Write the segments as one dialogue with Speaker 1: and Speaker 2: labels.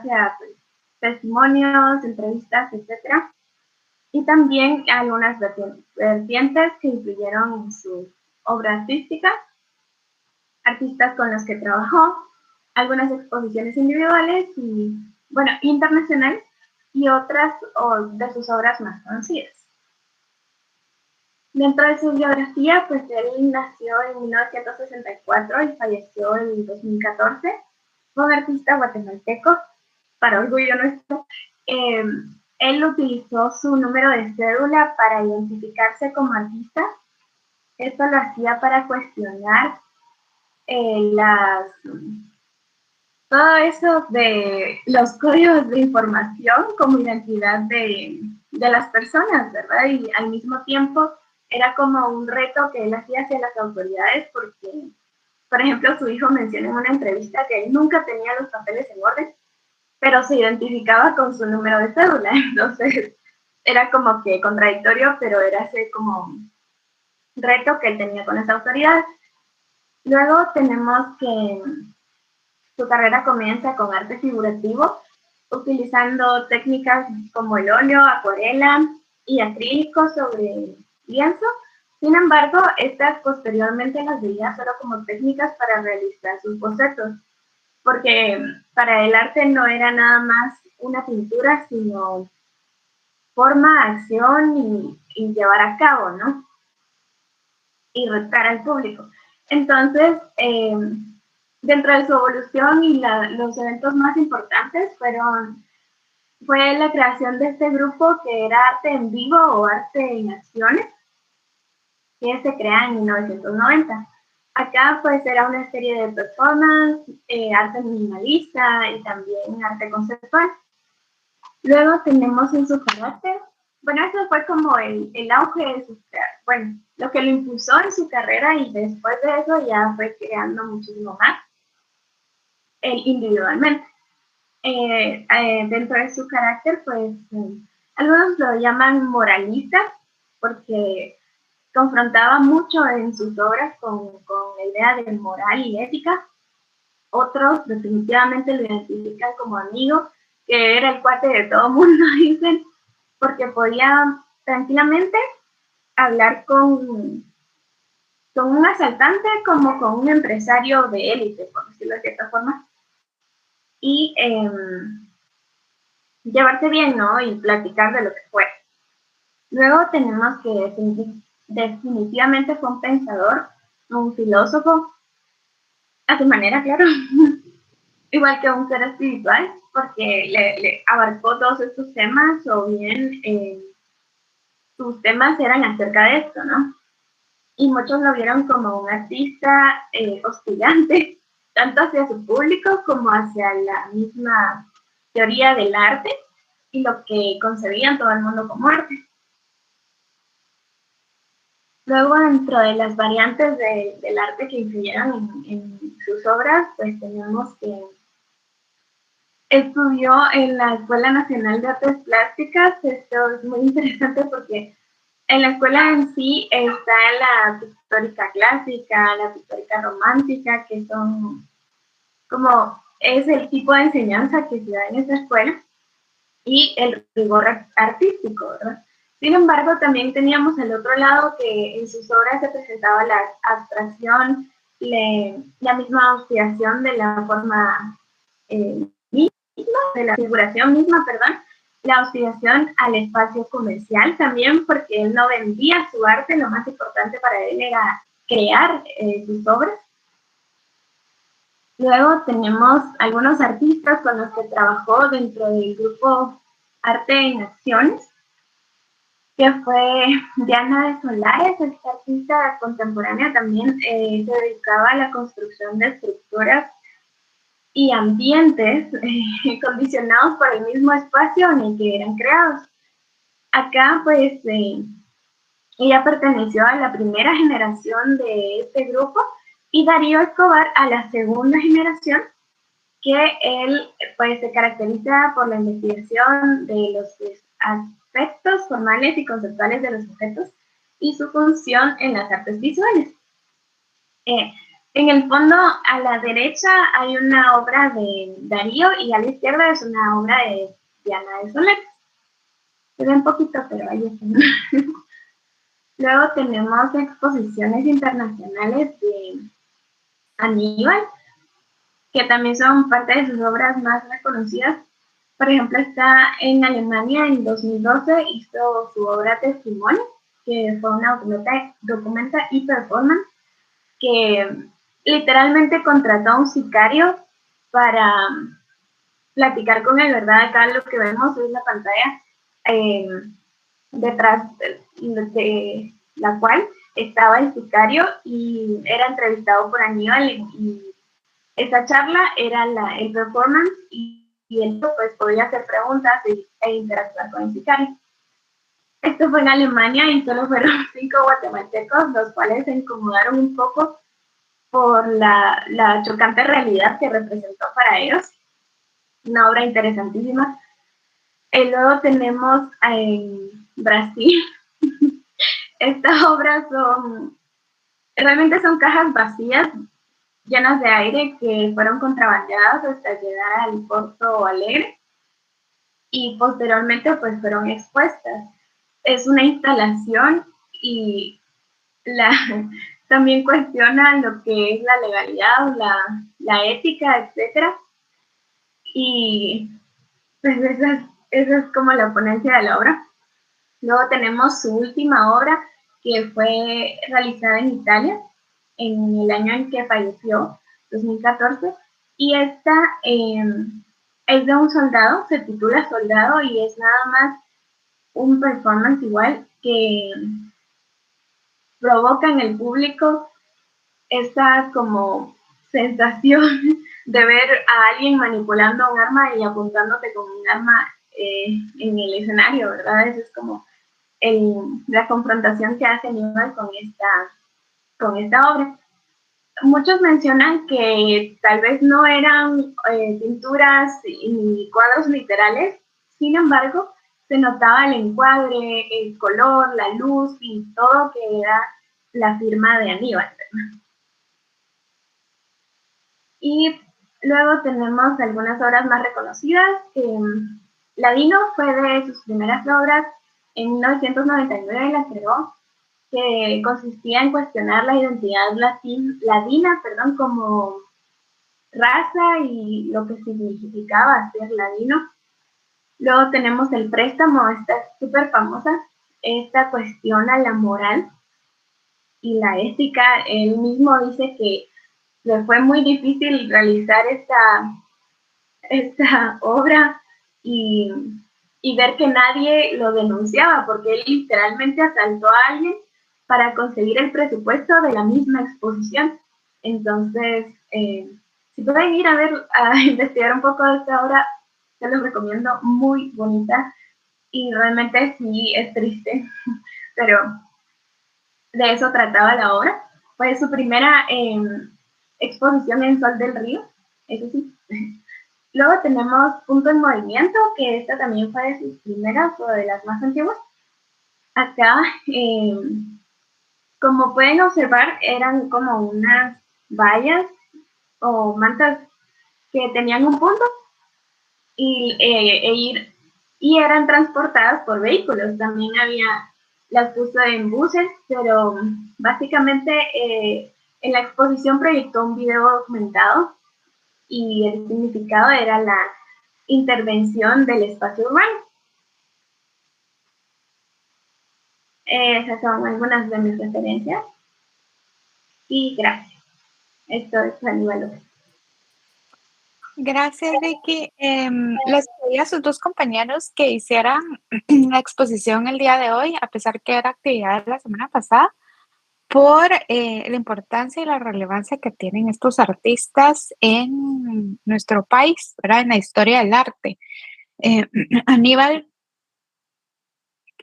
Speaker 1: base a pues, testimonios, entrevistas, etcétera, y también algunas vertientes que influyeron en su obra artística, artistas con los que trabajó, algunas exposiciones individuales y, bueno, internacionales, y otras de sus obras más conocidas. Dentro de su biografía, pues él nació en 1964 y falleció en 2014. Fue un artista guatemalteco, para orgullo nuestro. Él utilizó su número de cédula para identificarse como artista. Esto lo hacía para cuestionar todo eso de los códigos de información como identidad de las personas, ¿verdad? Y al mismo tiempo era como un reto que él hacía hacia las autoridades porque, por ejemplo, su hijo menciona en una entrevista que él nunca tenía los papeles en orden, pero se identificaba con su número de cédula. Entonces, era como que contradictorio, pero era ese como reto que él tenía con las autoridades. Luego tenemos que su carrera comienza con arte figurativo, utilizando técnicas como el óleo, acuarela y acrílico sobre lienzo. Sin embargo, estas posteriormente las veía solo como técnicas para realizar sus bocetos, porque para el arte no era nada más una pintura, sino forma, acción y llevar a cabo, ¿no? Y retar al público. Entonces, dentro de su evolución y los eventos más importantes fue la creación de este grupo que era Arte en Vivo o Arte en Acciones, que se crea en 1990. Acá pues era una serie de performance, arte minimalista y también arte conceptual. Luego tenemos en su carácter, bueno, eso fue como el auge de su carrera, bueno, lo que lo impulsó en su carrera, y después de eso ya fue creando muchísimo más individualmente. Dentro de su carácter, pues algunos lo llaman moralista porque confrontaba mucho en sus obras con la idea de moral y ética. Otros definitivamente lo identifican como amigo, que era el cuate de todo mundo, dicen, porque podía tranquilamente hablar con un asaltante como con un empresario de élite, por decirlo de cierta forma, y llevarse bien, ¿no? Y platicar de lo que fue. Luego tenemos que definitivamente fue un pensador, un filósofo, a su manera, claro, igual que un ser espiritual, porque le abarcó todos estos temas, o bien sus temas eran acerca de esto, ¿no? Y muchos lo vieron como un artista hostigante, tanto hacia su público como hacia la misma teoría del arte y lo que concebían todo el mundo como arte. Luego, dentro de las variantes del arte que influyeron en sus obras, pues tenemos que estudió en la Escuela Nacional de Artes Plásticas. Esto es muy interesante porque en la escuela en sí está la pictórica clásica, la pictórica romántica, que son como es el tipo de enseñanza que se da en esa escuela, y el rigor artístico, ¿verdad? Sin embargo, también teníamos el otro lado, que en sus obras se presentaba la abstracción, la misma oxidación de la forma misma, de la figuración misma, perdón, la oxidación al espacio comercial también, porque él no vendía su arte, lo más importante para él era crear sus obras. Luego tenemos algunos artistas con los que trabajó dentro del grupo Arte en Acciones, que fue Diana de Solares. Esta artista contemporánea también se dedicaba a la construcción de estructuras y ambientes condicionados por el mismo espacio en el que eran creados. Acá, pues, ella perteneció a la primera generación de este grupo, y Darío Escobar a la segunda generación, que él pues se caracteriza por la investigación de los aspectos formales y conceptuales de los objetos y su función en las artes visuales. En el fondo, a la derecha hay una obra de Darío y a la izquierda es una obra de Diana de Soler. Se ve un poquito, pero ahí está. Luego tenemos exposiciones internacionales de Aníbal, que también son parte de sus obras más reconocidas. Por ejemplo, está en Alemania en 2012, hizo su obra Testimonio, que fue una documenta y performance que literalmente contrató a un sicario para platicar con él, ¿verdad? Acá lo que vemos es la pantalla eh, detrás de la cual estaba el sicario y era entrevistado por Aníbal y esa charla era el performance y él pues podía hacer preguntas e interactuar con el sicario. Esto fue en Alemania y solo fueron 5 guatemaltecos, los cuales se incomodaron un poco por la chocante realidad que representó para ellos. Una obra interesantísima. Y luego tenemos en Brasil, estas obras realmente son cajas vacías llenas de aire que fueron contrabandeadas hasta llegar al Porto Alegre y posteriormente pues fueron expuestas. Es una instalación y la, también cuestiona lo que es la legalidad, la ética, etcétera. Y pues esa es como la ponencia de la obra. Luego tenemos su última obra, que fue realizada en Italia, en el año en que falleció, 2014, y esta es de un soldado, se titula Soldado, y es nada más un performance igual que provoca en el público esa como sensación de ver a alguien manipulando un arma y apuntándote con un arma en el escenario, ¿verdad? Eso es como la confrontación que hace Aníbal con esta obra. Muchos mencionan que tal vez no eran pinturas ni cuadros literales, sin embargo, se notaba el encuadre, el color, la luz y todo que era la firma de Aníbal. Y luego tenemos algunas obras más reconocidas. Ladino fue de sus primeras obras, en 1999 la creó, que consistía en cuestionar la identidad ladina, como raza y lo que significaba ser ladino. Luego tenemos El Préstamo, esta es súper famosa. Esta cuestiona la moral y la ética. Él mismo dice que le fue muy difícil realizar esta obra y, y ver que nadie lo denunciaba, porque él literalmente asaltó a alguien para conseguir el presupuesto de la misma exposición. Entonces, si pueden ir a investigar un poco de esta obra, se los recomiendo, muy bonita y realmente sí es triste, pero de eso trataba la obra. Fue su primera exposición en Sol del Río, eso sí. Luego tenemos Punto en Movimiento, que esta también fue de sus primeras o de las más antiguas. Acá, como pueden observar, eran como unas vallas o mantas que tenían un punto y eran transportadas por vehículos. También las puso en buses, pero básicamente en la exposición proyectó un video documentado y el significado era la intervención del espacio urbano. Esas son algunas de mis referencias y gracias. Esto es Aníbal López.
Speaker 2: Gracias, Vicky. Les pedí a sus dos compañeros que hicieran la exposición el día de hoy, a pesar que era actividad de la semana pasada, por la importancia y la relevancia que tienen estos artistas en nuestro país, ¿verdad? En la historia del arte. Aníbal,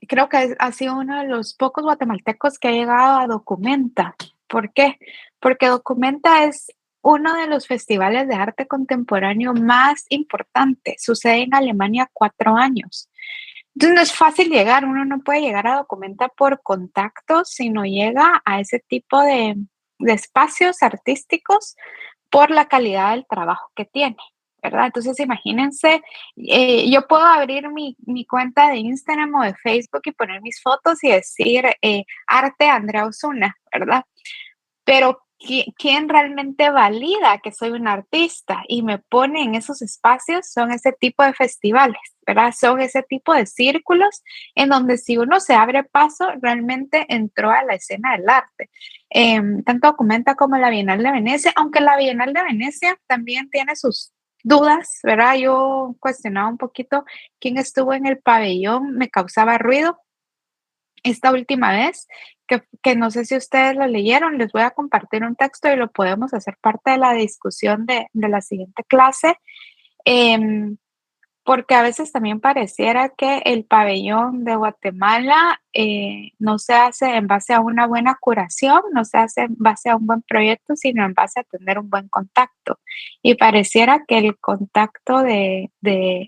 Speaker 2: creo que ha sido uno de los pocos guatemaltecos que ha llegado a Documenta. ¿Por qué? Porque Documenta es uno de los festivales de arte contemporáneo más importantes. Sucede en Alemania 4 años. Entonces no es fácil llegar, uno no puede llegar a Documenta por contacto, sino llega a ese tipo de espacios artísticos por la calidad del trabajo que tiene, ¿verdad? Entonces, imagínense, yo puedo abrir mi cuenta de Instagram o de Facebook y poner mis fotos y decir arte Andrea Osuna, ¿verdad? Pero ¿quién realmente valida que soy un artista y me pone en esos espacios? Son ese tipo de festivales, ¿verdad? Son ese tipo de círculos en donde si uno se abre paso, realmente entró a la escena del arte. Tanto Documenta como la Bienal de Venecia, aunque la Bienal de Venecia también tiene sus dudas, ¿verdad? Yo cuestionaba un poquito quién estuvo en el pabellón, me causaba ruido esta última vez, que no sé si ustedes lo leyeron, les voy a compartir un texto y lo podemos hacer parte de la discusión de la siguiente clase, em, porque a veces también pareciera que el pabellón de Guatemala no se hace en base a una buena curación, no se hace en base a un buen proyecto, sino en base a tener un buen contacto. Y pareciera que el contacto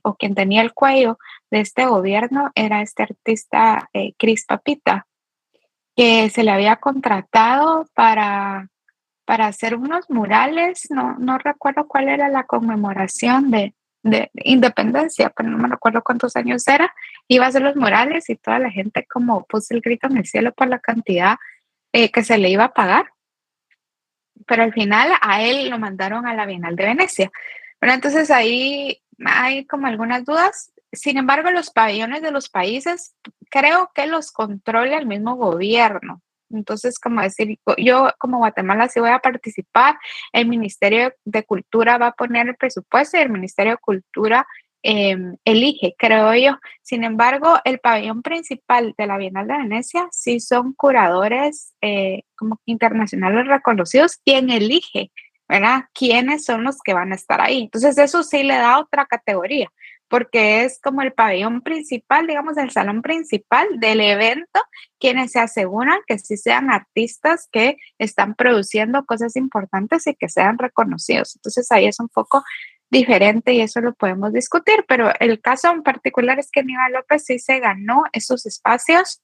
Speaker 2: o quien tenía el cuello de este gobierno era este artista Cris Papita, que se le había contratado para hacer unos murales, no recuerdo cuál era la conmemoración de independencia, pero no me recuerdo cuántos años era, iba a hacer los murales y toda la gente como puso el grito en el cielo por la cantidad que se le iba a pagar, pero al final a él lo mandaron a la Bienal de Venecia. Pero entonces ahí hay como algunas dudas. Sin embargo, los pabellones de los países creo que los controla el mismo gobierno. Entonces, como decir, yo como Guatemala sí voy a participar, el Ministerio de Cultura va a poner el presupuesto y el Ministerio de Cultura elige, creo yo. Sin embargo, el pabellón principal de la Bienal de Venecia sí son curadores como internacionales reconocidos quien elige, ¿verdad? ¿Quiénes son los que van a estar ahí? Entonces, eso sí le da otra categoría, porque es como el pabellón principal, digamos, el salón principal del evento, quienes se aseguran que sí sean artistas que están produciendo cosas importantes y que sean reconocidos. Entonces, ahí es un poco diferente y eso lo podemos discutir, pero el caso en particular es que Aníbal López sí se ganó esos espacios.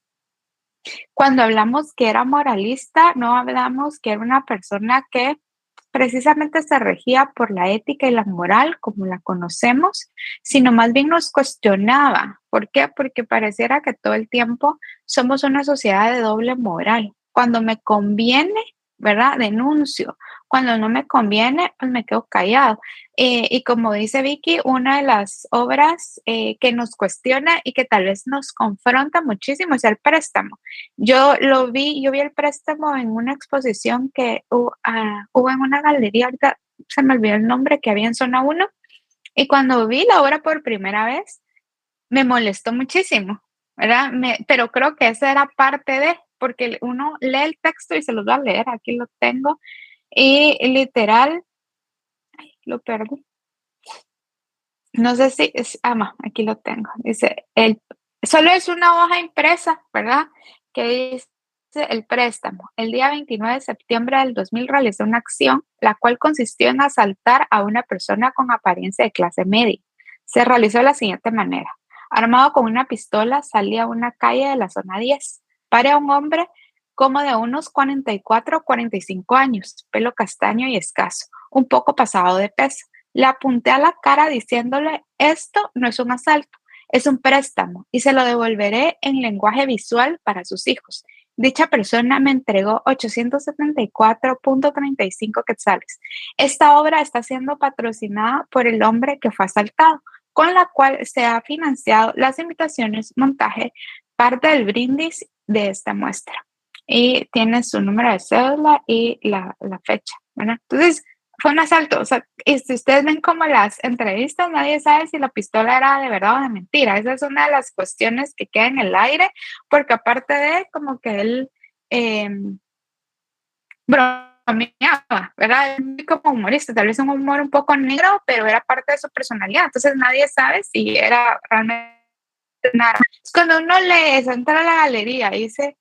Speaker 2: Cuando hablamos que era moralista, no hablamos que era una persona que precisamente se regía por la ética y la moral como la conocemos, sino más bien nos cuestionaba. ¿Por qué? Porque pareciera que todo el tiempo somos una sociedad de doble moral. Cuando me conviene, ¿verdad? Denuncio. Cuando no me conviene, pues me quedo callado. Y como dice Vicky, una de las obras que nos cuestiona y que tal vez nos confronta muchísimo es el préstamo. Yo vi el préstamo en una exposición que hubo en una galería, ahorita se me olvidó el nombre, que había en Zona uno y cuando vi la obra por primera vez, me molestó muchísimo, ¿verdad? Pero creo que esa era parte de, porque uno lee el texto y se los va a leer, aquí lo tengo, y literal, lo perdí. No sé si no, aquí lo tengo. Dice, solo es una hoja impresa, ¿verdad? Que dice el préstamo. El día 29 de septiembre del 2000 realizó una acción, la cual consistió en asaltar a una persona con apariencia de clase media. Se realizó de la siguiente manera. Armado con una pistola, salía a una calle de la zona 10. Pare a un hombre como de unos 44 o 45 años, pelo castaño y escaso, un poco pasado de peso. Le apunté a la cara diciéndole, esto no es un asalto, es un préstamo y se lo devolveré en lenguaje visual para sus hijos. Dicha persona me entregó 874.35 quetzales. Esta obra está siendo patrocinada por el hombre que fue asaltado, con la cual se ha financiado las invitaciones, montaje, parte del brindis de esta muestra. Y tiene su número de cédula y la fecha, ¿verdad? Entonces, fue un asalto, o sea, y si ustedes ven como las entrevistas, nadie sabe si la pistola era de verdad o de mentira. Esa es una de las cuestiones que queda en el aire, porque aparte de como que él eh, bromeaba, ¿verdad? Como humorista, tal vez un humor un poco negro, pero era parte de su personalidad. Entonces nadie sabe si era realmente nada. Es cuando uno le entra a la galería y dice,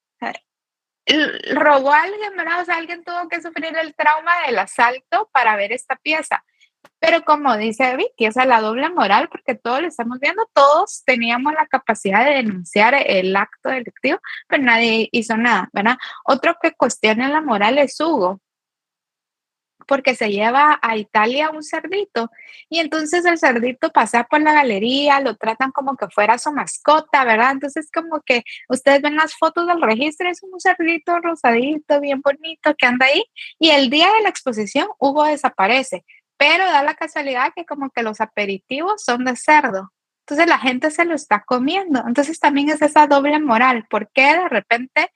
Speaker 2: robó a alguien, ¿verdad? O sea, alguien tuvo que sufrir el trauma del asalto para ver esta pieza. Pero como dice Vicky, o sea, la doble moral, porque todos lo estamos viendo, todos teníamos la capacidad de denunciar el acto delictivo, pero nadie hizo nada, ¿verdad? Otro que cuestiona la moral es Hugo. porque se lleva a Italia un cerdito y entonces el cerdito pasa por la galería, lo tratan como que fuera su mascota, ¿verdad? Entonces como que ustedes ven las fotos del registro, es un cerdito rosadito, bien bonito que anda ahí y el día de la exposición Hugo desaparece, pero da la casualidad que como que los aperitivos son de cerdo. Entonces la gente se lo está comiendo. Entonces también es esa doble moral. ¿Por qué de repente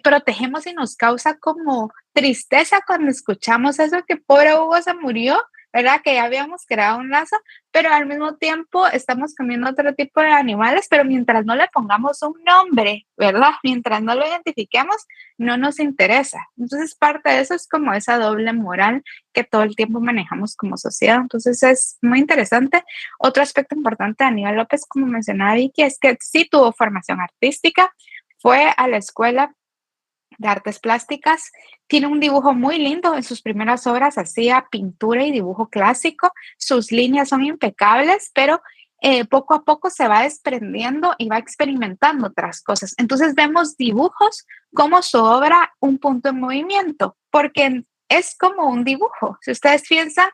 Speaker 2: protegemos y nos causa como tristeza cuando escuchamos eso que pobre Hugo se murió, ¿verdad? Que ya habíamos creado un lazo, pero al mismo tiempo estamos comiendo otro tipo de animales, pero mientras no le pongamos un nombre, ¿verdad? Mientras no lo identifiquemos, no nos interesa. Entonces parte de eso es como esa doble moral que todo el tiempo manejamos como sociedad. Entonces es muy interesante. Otro aspecto importante de Aníbal López, como mencionaba Vicky, es que sí tuvo formación artística, fue a la escuela de artes plásticas. Tiene un dibujo muy lindo. En sus primeras obras hacía pintura y dibujo clásico. Sus líneas son impecables, pero poco a poco se va desprendiendo y va experimentando otras cosas. Entonces vemos dibujos como su obra un punto en movimiento, porque es como un dibujo. Si ustedes piensan,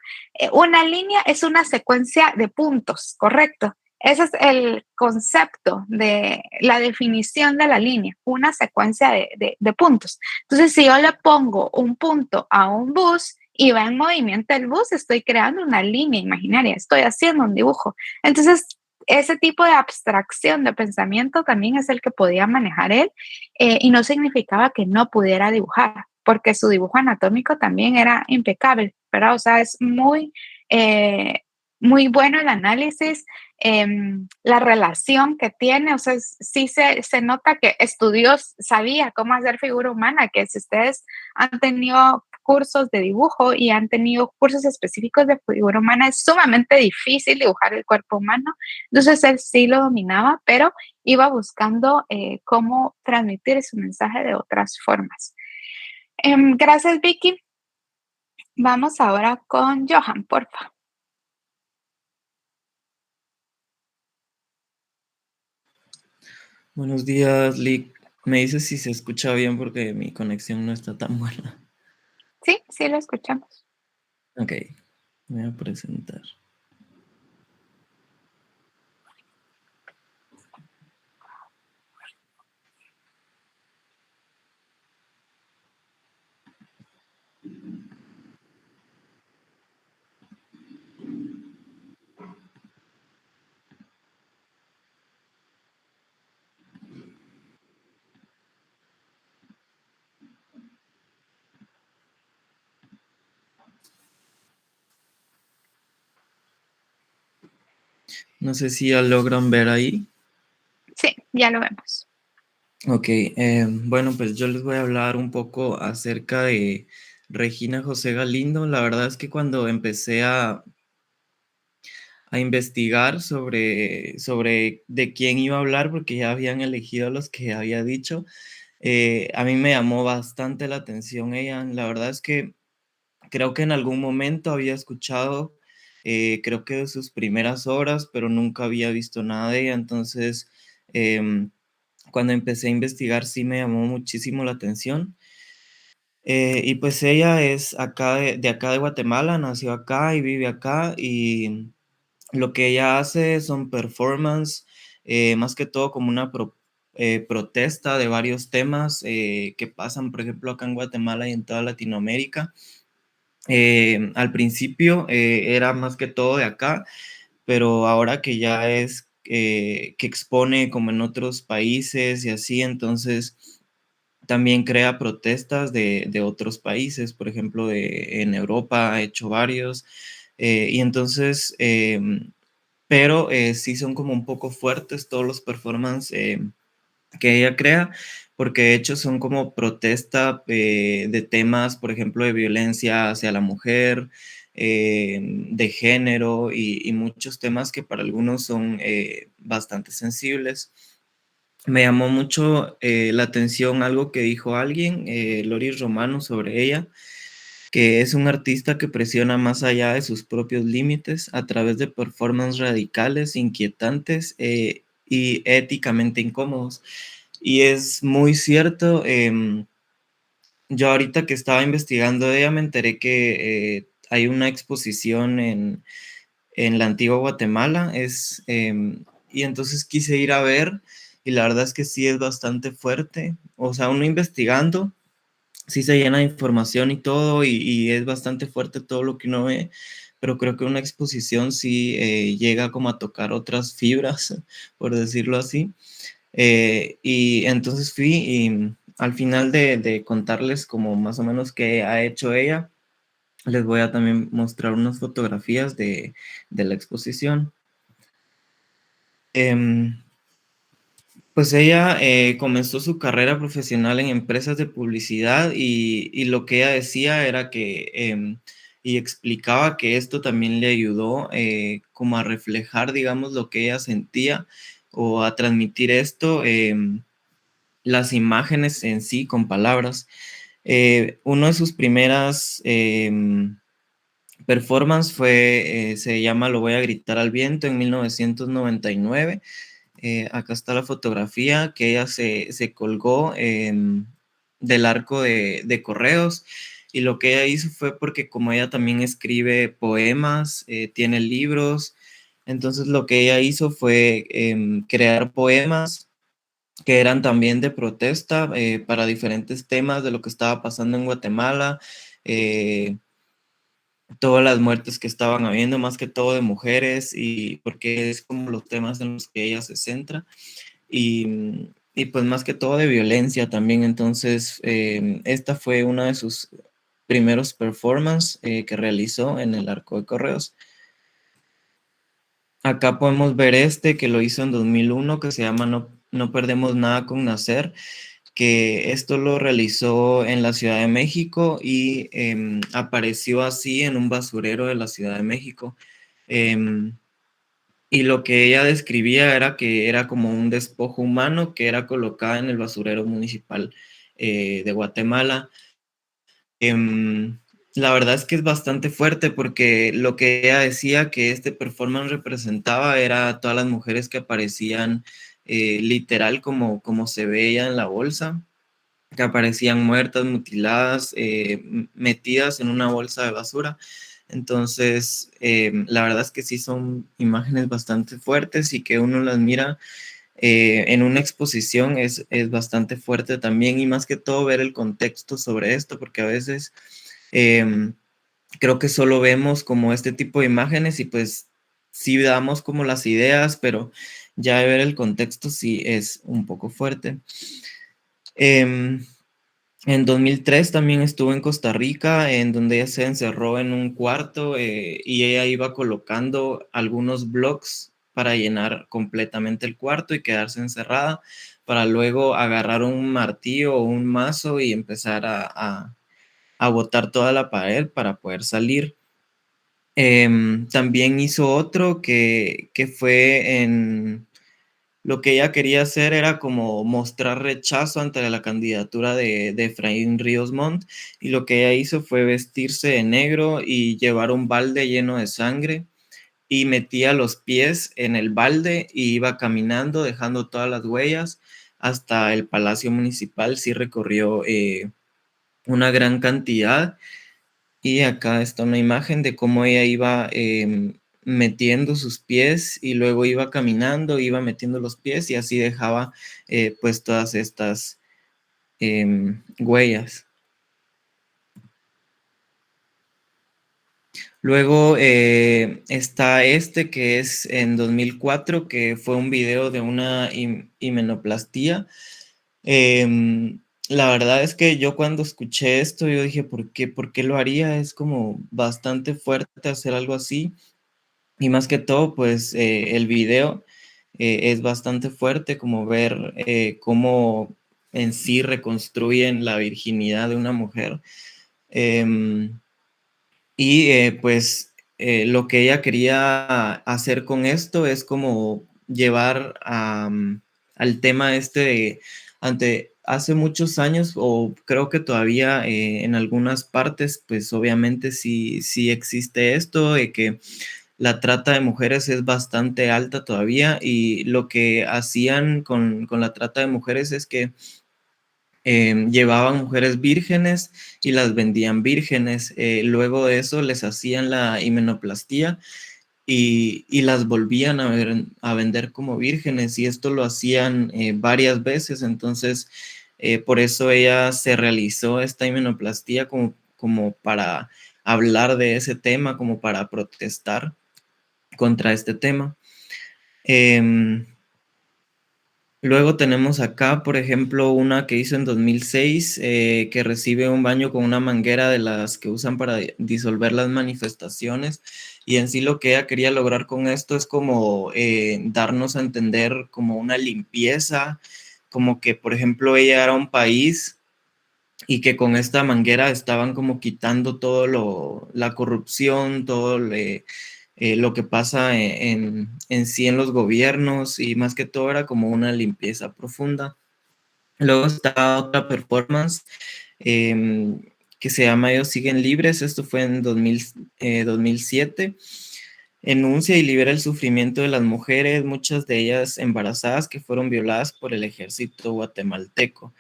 Speaker 2: una línea es una secuencia de puntos, ¿correcto? Ese es el concepto de la definición de la línea, una secuencia de puntos. Entonces, si yo le pongo un punto a un bus y va en movimiento el bus, estoy creando una línea imaginaria, estoy haciendo un dibujo. Entonces, ese tipo de abstracción de pensamiento también es el que podía manejar él y no significaba que no pudiera dibujar, porque su dibujo anatómico también era impecable, ¿verdad? O sea, es eh, muy bueno el análisis, la relación que tiene, o sea, sí se nota que estudió, sabía cómo hacer figura humana, que si ustedes han tenido cursos de dibujo y han tenido cursos específicos de figura humana, es sumamente difícil dibujar el cuerpo humano, entonces él sí lo dominaba, pero iba buscando cómo transmitir su mensaje de otras formas. Gracias, Vicky. Vamos ahora con Johan, porfa.
Speaker 3: Buenos días, Lick. Me dices si se escucha bien porque mi conexión no está tan buena.
Speaker 2: Sí, sí lo escuchamos.
Speaker 3: Ok, me voy a presentar. No sé si ya logran ver ahí.
Speaker 2: Sí, ya lo vemos.
Speaker 3: Ok, bueno, pues yo les voy a hablar un poco acerca de Regina José Galindo. La verdad es que cuando empecé a investigar sobre de quién iba a hablar, porque ya habían elegido a los que había dicho, a mí me llamó bastante la atención ella. La verdad es que creo que en algún momento había escuchado, creo que de sus primeras obras, pero nunca había visto nada de ella. Entonces, em, cuando empecé a investigar, sí me llamó muchísimo la atención. Y pues ella es acá de acá de Guatemala, nació acá y vive acá. Y lo que ella hace son performance, más que todo como una protesta de varios temas que pasan, por ejemplo, acá en Guatemala y en toda Latinoamérica. Al principio era más que todo de acá, pero ahora que ya es que expone como en otros países y así, entonces también crea protestas de otros países, por ejemplo, en Europa ha hecho varios, y entonces, pero sí son como un poco fuertes todos los performances que ella crea, porque de hecho son como protesta de temas, por ejemplo, de violencia hacia la mujer, de género y muchos temas que para algunos son bastante sensibles. Me llamó mucho la atención algo que dijo alguien, Loris Romano, sobre ella, que es un artista que presiona más allá de sus propios límites a través de performances radicales, inquietantes y éticamente incómodos. Y es muy cierto, yo ahorita que estaba investigando de ella me enteré que hay una exposición en la antigua Guatemala, y entonces quise ir a ver, y la verdad es que sí es bastante fuerte. O sea, uno investigando, sí se llena de información y todo, y es bastante fuerte todo lo que uno ve, pero creo que una exposición sí llega como a tocar otras fibras, por decirlo así. Y entonces fui y al final de contarles como más o menos qué ha hecho ella, les voy a también mostrar unas fotografías de la exposición. Em, pues ella comenzó su carrera profesional en empresas de publicidad y lo que ella decía era que, y explicaba que esto también le ayudó como a reflejar, digamos, lo que ella sentía o a transmitir esto, las imágenes en sí con palabras. Uno de sus primeras performance fue, se llama Lo voy a gritar al viento en 1999. Acá está la fotografía que ella se colgó del arco de correos, y lo que ella hizo fue porque como ella también escribe poemas, tiene libros, entonces lo que ella hizo fue crear poemas que eran también de protesta para diferentes temas de lo que estaba pasando en Guatemala, eh, todas las muertes que estaban habiendo, más que todo de mujeres, y porque es como los temas en los que ella se centra, y pues más que todo de violencia también. Entonces, esta fue una de sus primeros performances que realizó en el Arco de Correos. Acá podemos ver este que lo hizo en 2001, que se llama No perdemos nada con nacer, que esto lo realizó en la Ciudad de México y apareció así en un basurero de la Ciudad de México. Em, y lo que ella describía era que era como un despojo humano que era colocado en el basurero municipal de Guatemala. Em, la verdad es que es bastante fuerte porque lo que ella decía que este performance representaba era todas las mujeres que aparecían literal como se veía en la bolsa, que aparecían muertas, mutiladas, metidas en una bolsa de basura. Entonces, la verdad es que sí son imágenes bastante fuertes, y que uno las mira en una exposición es bastante fuerte también, y más que todo ver el contexto sobre esto, porque a veces em, creo que solo vemos como este tipo de imágenes y pues sí damos como las ideas, pero ya de ver el contexto sí es un poco fuerte. Em, en 2003 también estuvo en Costa Rica, en donde ella se encerró en un cuarto y ella iba colocando algunos blocks para llenar completamente el cuarto y quedarse encerrada, para luego agarrar un martillo o un mazo y empezar a botar toda la pared para poder salir. También hizo otro que fue en lo que ella quería hacer era como mostrar rechazo ante la candidatura de Efraín Ríos Montt, y lo que ella hizo fue vestirse de negro y llevar un balde lleno de sangre, y metía los pies en el balde y iba caminando dejando todas las huellas hasta el Palacio Municipal. Sí recorrió una gran cantidad, y acá está una imagen de cómo ella iba metiendo sus pies y luego iba caminando, iba metiendo los pies y así dejaba pues todas estas huellas. Luego está este que es en 2004, que fue un video de una himenoplastía. La verdad es que yo cuando escuché esto, yo dije, ¿por qué lo haría? Es como bastante fuerte hacer algo así. Y más que todo, pues el video es bastante fuerte, como ver cómo en sí reconstruyen la virginidad de una mujer. Em, y pues lo que ella quería hacer con esto es como llevar al tema este hace muchos años, o creo que todavía en algunas partes, pues obviamente sí existe esto, de que la trata de mujeres es bastante alta todavía, y lo que hacían con la trata de mujeres es que llevaban mujeres vírgenes y las vendían vírgenes. Luego de eso les hacían la himenoplastía y las volvían a vender como vírgenes, y esto lo hacían varias veces. Entonces por eso ella se realizó esta himenoplastía como para hablar de ese tema, como para protestar contra este tema. Luego tenemos acá, por ejemplo, una que hizo en 2006, que recibe un baño con una manguera de las que usan para disolver las manifestaciones. Y en sí lo que ella quería lograr con esto es como darnos a entender como una limpieza, como que, por ejemplo, ella era un país y que con esta manguera estaban como quitando la corrupción, todo lo que pasa en sí en los gobiernos, y más que todo era como una limpieza profunda. Luego está otra performance que se llama Ellos siguen libres. Esto fue en 2007. Enuncia y libera el sufrimiento de las mujeres, muchas de ellas embarazadas, que fueron violadas por el ejército guatemalteco.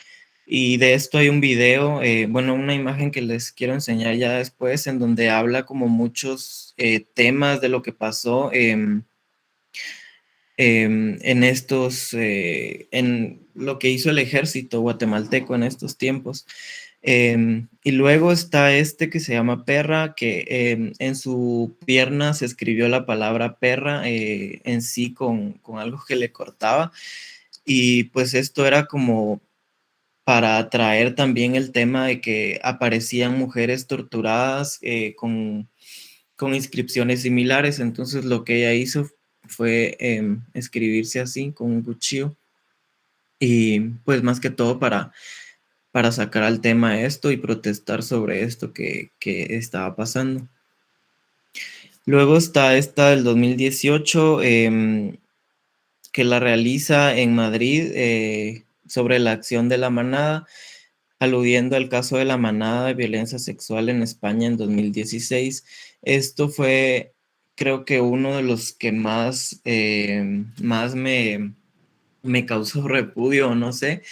Speaker 3: Y de esto hay un video, bueno, una imagen que les quiero enseñar ya después, en donde habla como muchos temas de lo que pasó en en lo que hizo el ejército guatemalteco en estos tiempos. Y luego está este que se llama Perra, que en su pierna se escribió la palabra perra en sí con algo que le cortaba. Y pues esto era como para atraer también el tema de que aparecían mujeres torturadas con inscripciones similares. Entonces lo que ella hizo fue escribirse así con un cuchillo, y pues más que todo para sacar al tema esto y protestar sobre esto que estaba pasando. Luego está esta del 2018, que la realiza en Madrid, sobre la acción de la manada, aludiendo al caso de la manada de violencia sexual en España en 2016. Esto fue, creo que uno de los que más me causó repudio, no sé,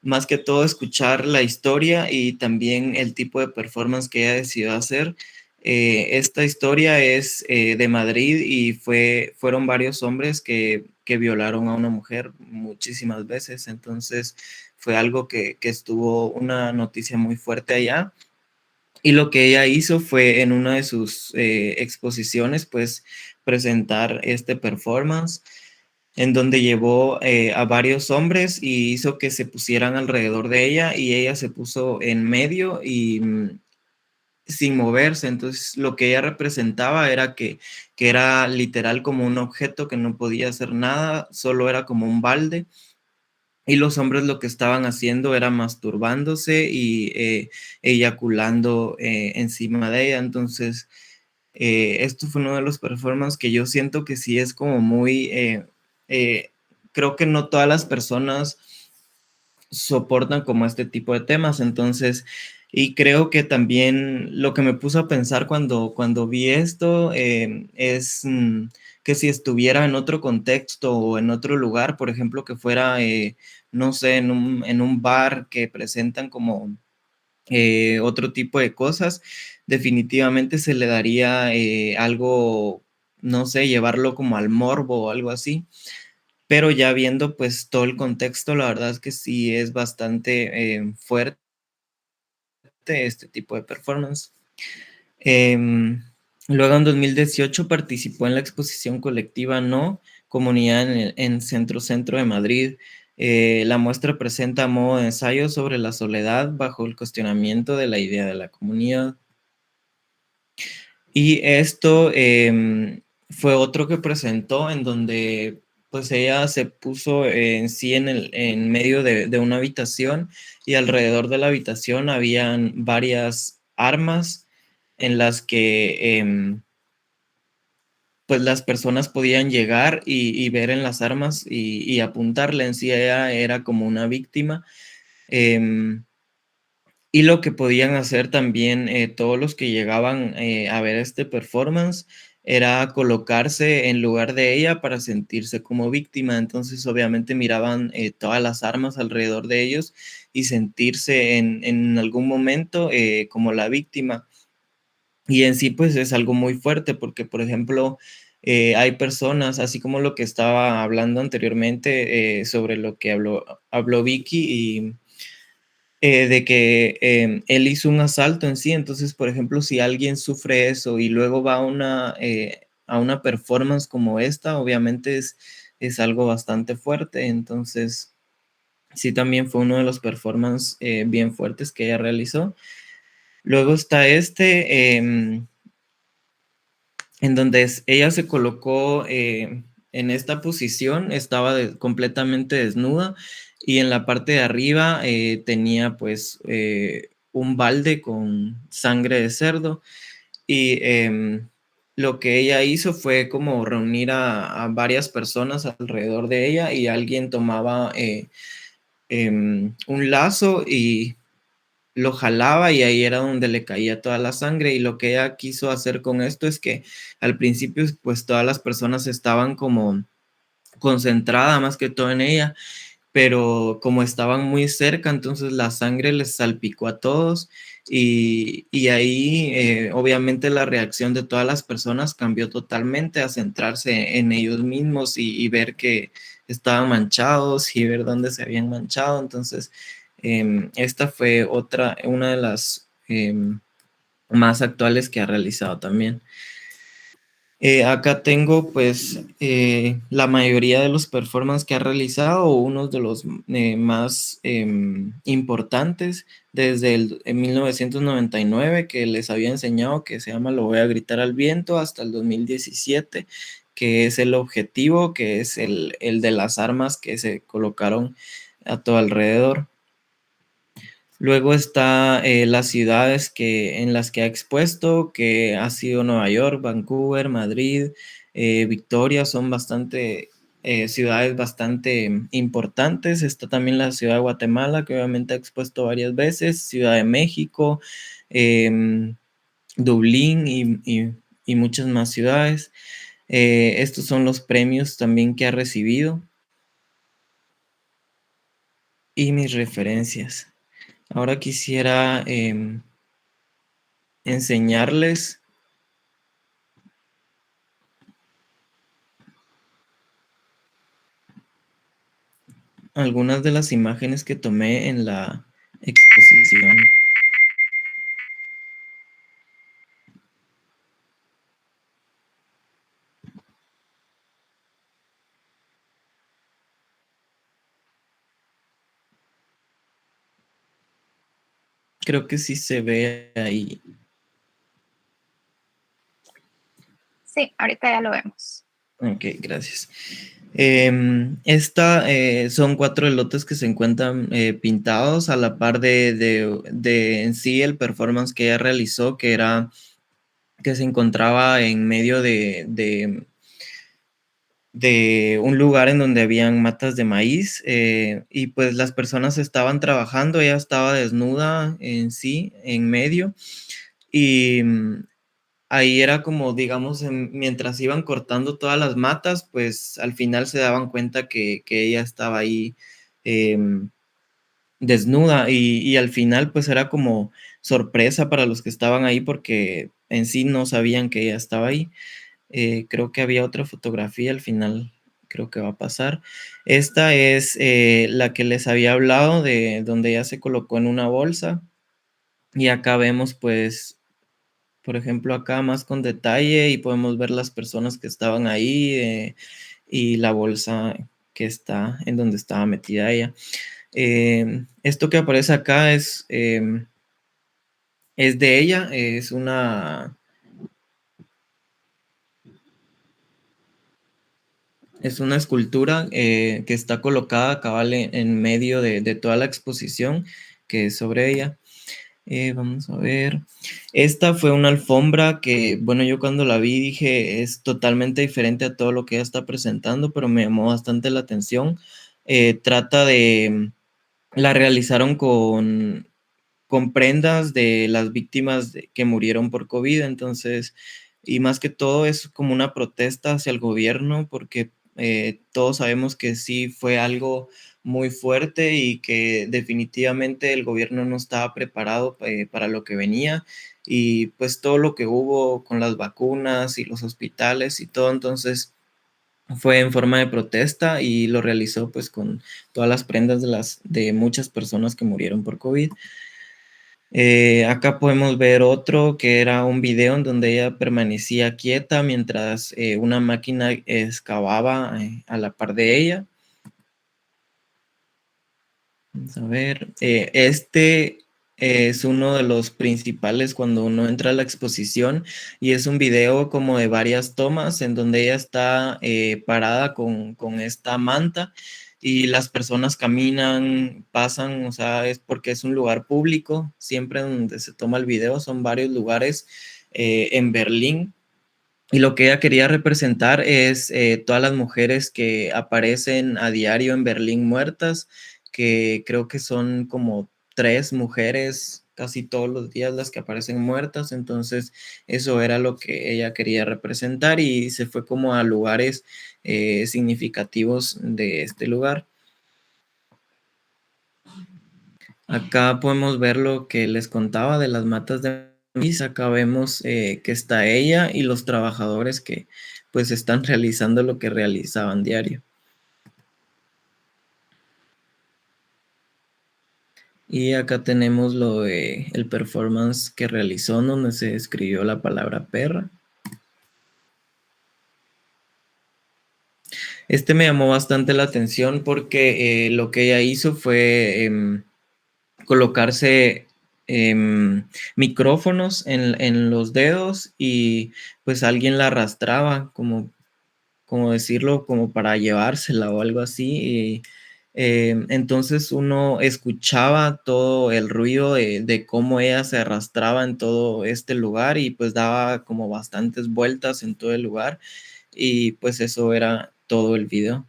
Speaker 3: más que todo escuchar la historia y también el tipo de performance que ella decidió hacer. Esta historia es de Madrid, y fueron varios hombres que violaron a una mujer muchísimas veces. Entonces fue algo que estuvo una noticia muy fuerte allá. Y lo que ella hizo fue en una de sus exposiciones, pues presentar este performance en donde llevó a varios hombres y hizo que se pusieran alrededor de ella, y ella se puso en medio y sin moverse. Entonces lo que ella representaba era que era literal como un objeto que no podía hacer nada, solo era como un balde, y los hombres lo que estaban haciendo era masturbándose y eyaculando encima de ella. Entonces esto fue uno de los performances que yo siento que sí es como muy, eh, creo que no todas las personas soportan como este tipo de temas. Entonces, y creo que también lo que me puso a pensar cuando vi esto es que si estuviera en otro contexto o en otro lugar, por ejemplo, que fuera, no sé, en un bar que presentan como otro tipo de cosas, definitivamente se le daría algo, no sé, llevarlo como al morbo o algo así. Pero ya viendo pues todo el contexto, la verdad es que sí es bastante fuerte este tipo de performance. Em, Luego en 2018 participó en la exposición colectiva No, Comunidad en Centro Centro de Madrid. La muestra presenta a modo de ensayo sobre la soledad bajo el cuestionamiento de la idea de la comunidad. Y esto fue otro que presentó, en donde pues ella se puso en sí en medio de una habitación, y alrededor de la habitación habían varias armas en las que pues las personas podían llegar y ver en las armas y apuntarle. En sí ella era como una víctima. em, y lo que podían hacer también todos los que llegaban a ver este performance era colocarse en lugar de ella para sentirse como víctima. Entonces, obviamente miraban todas las armas alrededor de ellos y sentirse en algún momento como la víctima. Y en sí, pues es algo muy fuerte porque, por ejemplo, hay personas, así como lo que estaba hablando anteriormente sobre lo que habló Vicky y de que él hizo un asalto en sí. Entonces, por ejemplo, si alguien sufre eso y luego va a una performance como esta, obviamente es algo bastante fuerte. Entonces, sí, también fue uno de los performances bien fuertes que ella realizó. Luego está en donde ella se colocó en esta posición, estaba completamente desnuda y en la parte de arriba tenía pues un balde con sangre de cerdo y lo que ella hizo fue como reunir a varias personas alrededor de ella y alguien tomaba un lazo y lo jalaba y ahí era donde le caía toda la sangre y lo que ella quiso hacer con esto es que al principio pues todas las personas estaban como concentradas más que todo en ella, pero como estaban muy cerca, entonces la sangre les salpicó a todos y ahí obviamente la reacción de todas las personas cambió totalmente a centrarse en ellos mismos y ver que estaban manchados y ver dónde se habían manchado. Entonces, esta fue una de las más actuales que ha realizado también. Acá tengo pues la mayoría de los performances que ha realizado, unos de los más importantes desde en 1999 que les había enseñado, que se llama Lo voy a gritar al viento, hasta el 2017, que es el objetivo, que es el de las armas que se colocaron a todo alrededor. Luego está las ciudades en las que ha expuesto, que ha sido Nueva York, Vancouver, Madrid, Victoria, son ciudades bastante importantes. Está también la ciudad de Guatemala, que obviamente ha expuesto varias veces, Ciudad de México, Dublín y muchas más ciudades. Estos son los premios también que ha recibido y mis referencias. Ahora quisiera enseñarles algunas de las imágenes que tomé en la exposición. Creo que sí se ve ahí.
Speaker 2: Sí, ahorita ya lo vemos.
Speaker 3: Ok, gracias. Son 4 elotes que se encuentran pintados a la par de en sí el performance que ella realizó, que se encontraba en medio de un lugar en donde habían matas de maíz y pues las personas estaban trabajando, ella estaba desnuda en sí, en medio y ahí era como, digamos, mientras iban cortando todas las matas, pues al final se daban cuenta que ella estaba ahí desnuda y al final pues era como sorpresa para los que estaban ahí porque en sí no sabían que ella estaba ahí. Creo que había otra fotografía al final, creo que va a pasar. Esta es la que les había hablado de donde ella se colocó en una bolsa y acá vemos pues, por ejemplo, acá más con detalle y podemos ver las personas que estaban ahí y la bolsa que está en donde estaba metida ella. Esto que aparece acá es de ella, es una escultura que está colocada cabal en medio de toda la exposición que es sobre ella. Vamos a ver. Esta fue una alfombra que, bueno, yo cuando la vi dije es totalmente diferente a todo lo que ella está presentando, pero me llamó bastante la atención. La realizaron con prendas de las víctimas que murieron por COVID, entonces y más que todo es como una protesta hacia el gobierno porque todos sabemos que sí fue algo muy fuerte y que definitivamente el gobierno no estaba preparado para lo que venía y pues todo lo que hubo con las vacunas y los hospitales y todo, entonces fue en forma de protesta y lo realizó pues con todas las prendas de muchas personas que murieron por COVID. Acá podemos ver otro que era un video en donde ella permanecía quieta mientras una máquina excavaba a la par de ella. Vamos a ver, este es uno de los principales cuando uno entra a la exposición y es un video como de varias tomas en donde ella está parada con esta manta y las personas caminan, pasan, o sea, es porque es un lugar público, siempre donde se toma el video, son varios lugares en Berlín. Y lo que ella quería representar es todas las mujeres que aparecen a diario en Berlín muertas, que creo que son como 3 mujeres casi todos los días las que aparecen muertas. Entonces, eso era lo que ella quería representar y se fue como a lugares significativos de este lugar. Acá podemos ver lo que les contaba de las matas de maíz. Acá vemos que está ella y los trabajadores que pues están realizando lo que realizaban diario. Y acá tenemos lo de el performance que realizó donde se escribió la palabra perra. Este me llamó bastante la atención porque lo que ella hizo fue colocarse micrófonos en los dedos y pues alguien la arrastraba, como decirlo, como para llevársela o algo así. Y, entonces uno escuchaba todo el ruido de cómo ella se arrastraba en todo este lugar y pues daba como bastantes vueltas en todo el lugar y pues eso era todo el video.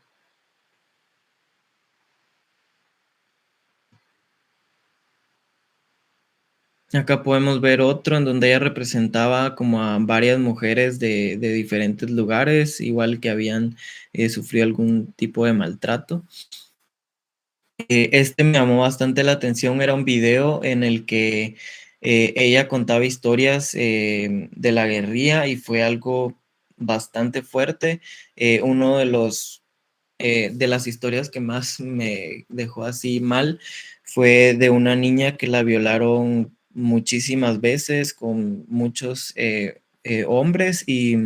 Speaker 3: Acá podemos ver otro en donde ella representaba como a varias mujeres de diferentes lugares, igual que habían sufrido algún tipo de maltrato. Este me llamó bastante la atención, era un video en el que ella contaba historias de la guerrilla y fue algo bastante fuerte. Uno de las historias que más me dejó así mal fue de una niña que la violaron muchísimas veces con muchos hombres y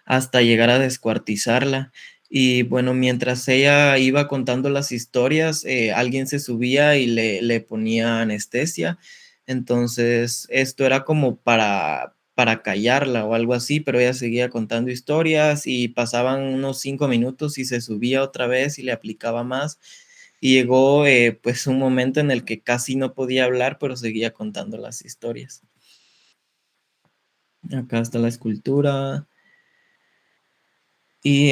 Speaker 3: hasta llegar a descuartizarla. Y bueno, mientras ella iba contando las historias, alguien se subía y le ponía anestesia. Entonces, esto era como para callarla o algo así, pero ella seguía contando historias y pasaban unos 5 minutos y se subía otra vez y le aplicaba más. Y llegó pues un momento en el que casi no podía hablar, pero seguía contando las historias. Acá está la escultura. Y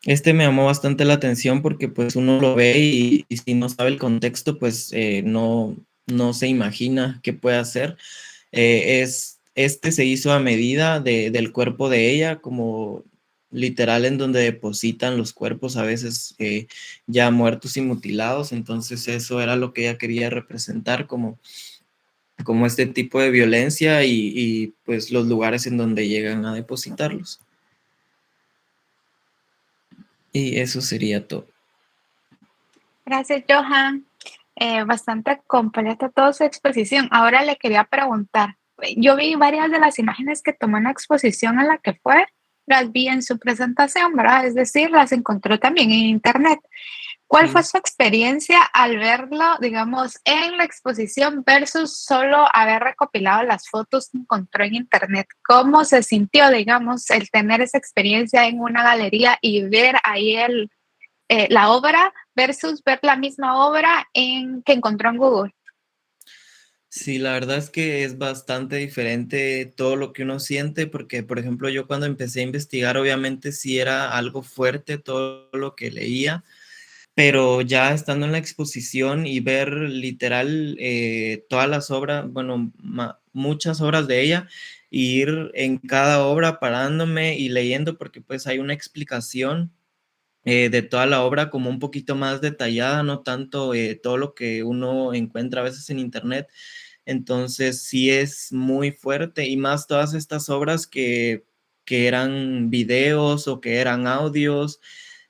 Speaker 3: este me llamó bastante la atención porque pues uno lo ve y si no sabe el contexto, pues no se imagina qué puede hacer. Este se hizo a medida del cuerpo de ella, como literal en donde depositan los cuerpos a veces ya muertos y mutilados. Entonces eso era lo que ella quería representar como este tipo de violencia y pues los lugares en donde llegan a depositarlos. Y eso sería todo.
Speaker 2: Gracias, Johan. Bastante completa toda su exposición. Ahora le quería preguntar, yo vi varias de las imágenes que tomó en la exposición a la que fue, las vi en su presentación, ¿verdad? Es decir, las encontró también en internet. ¿Cuál fue su experiencia al verlo, digamos, en la exposición versus solo haber recopilado las fotos que encontró en internet? ¿Cómo se sintió, digamos, el tener esa experiencia en una galería y ver ahí la obra versus ver la misma obra que encontró en Google?
Speaker 3: Sí, la verdad es que es bastante diferente todo lo que uno siente, porque, por ejemplo, yo cuando empecé a investigar, obviamente sí era algo fuerte todo lo que leía, pero ya estando en la exposición y ver literal todas las obras, bueno, muchas obras de ella, ir en cada obra parándome y leyendo porque pues hay una explicación de toda la obra como un poquito más detallada, no tanto todo lo que uno encuentra a veces en internet. Entonces sí es muy fuerte y más todas estas obras que eran videos o que eran audios.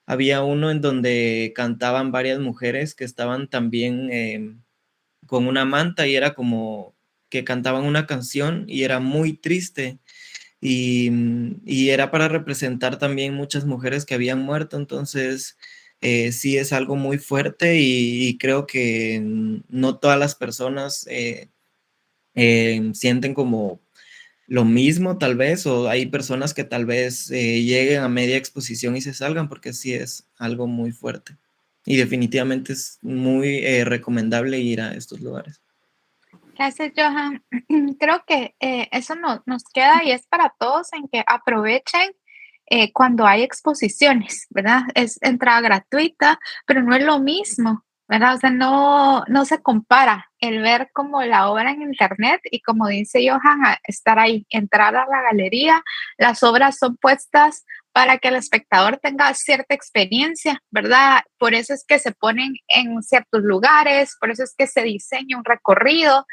Speaker 3: Había uno en donde cantaban varias mujeres que estaban también con una manta y era como que cantaban una canción y era muy triste y era para representar también muchas mujeres que habían muerto, entonces sí es algo muy fuerte y creo que no todas las personas sienten como lo mismo tal vez, o hay personas que tal vez lleguen a media exposición y se salgan porque sí es algo muy fuerte. Y definitivamente es muy recomendable ir a estos lugares.
Speaker 2: Gracias, Johan. Creo que eso nos queda y es para todos en que aprovechen cuando hay exposiciones, ¿verdad? Es entrada gratuita, pero no es lo mismo, ¿verdad? O sea, no se compara el ver como la obra en internet y como dice Johan, estar ahí, entrar a la galería, las obras son puestas para que el espectador tenga cierta experiencia, ¿verdad? Por eso es que se ponen en ciertos lugares, por eso es que se diseña un recorrido.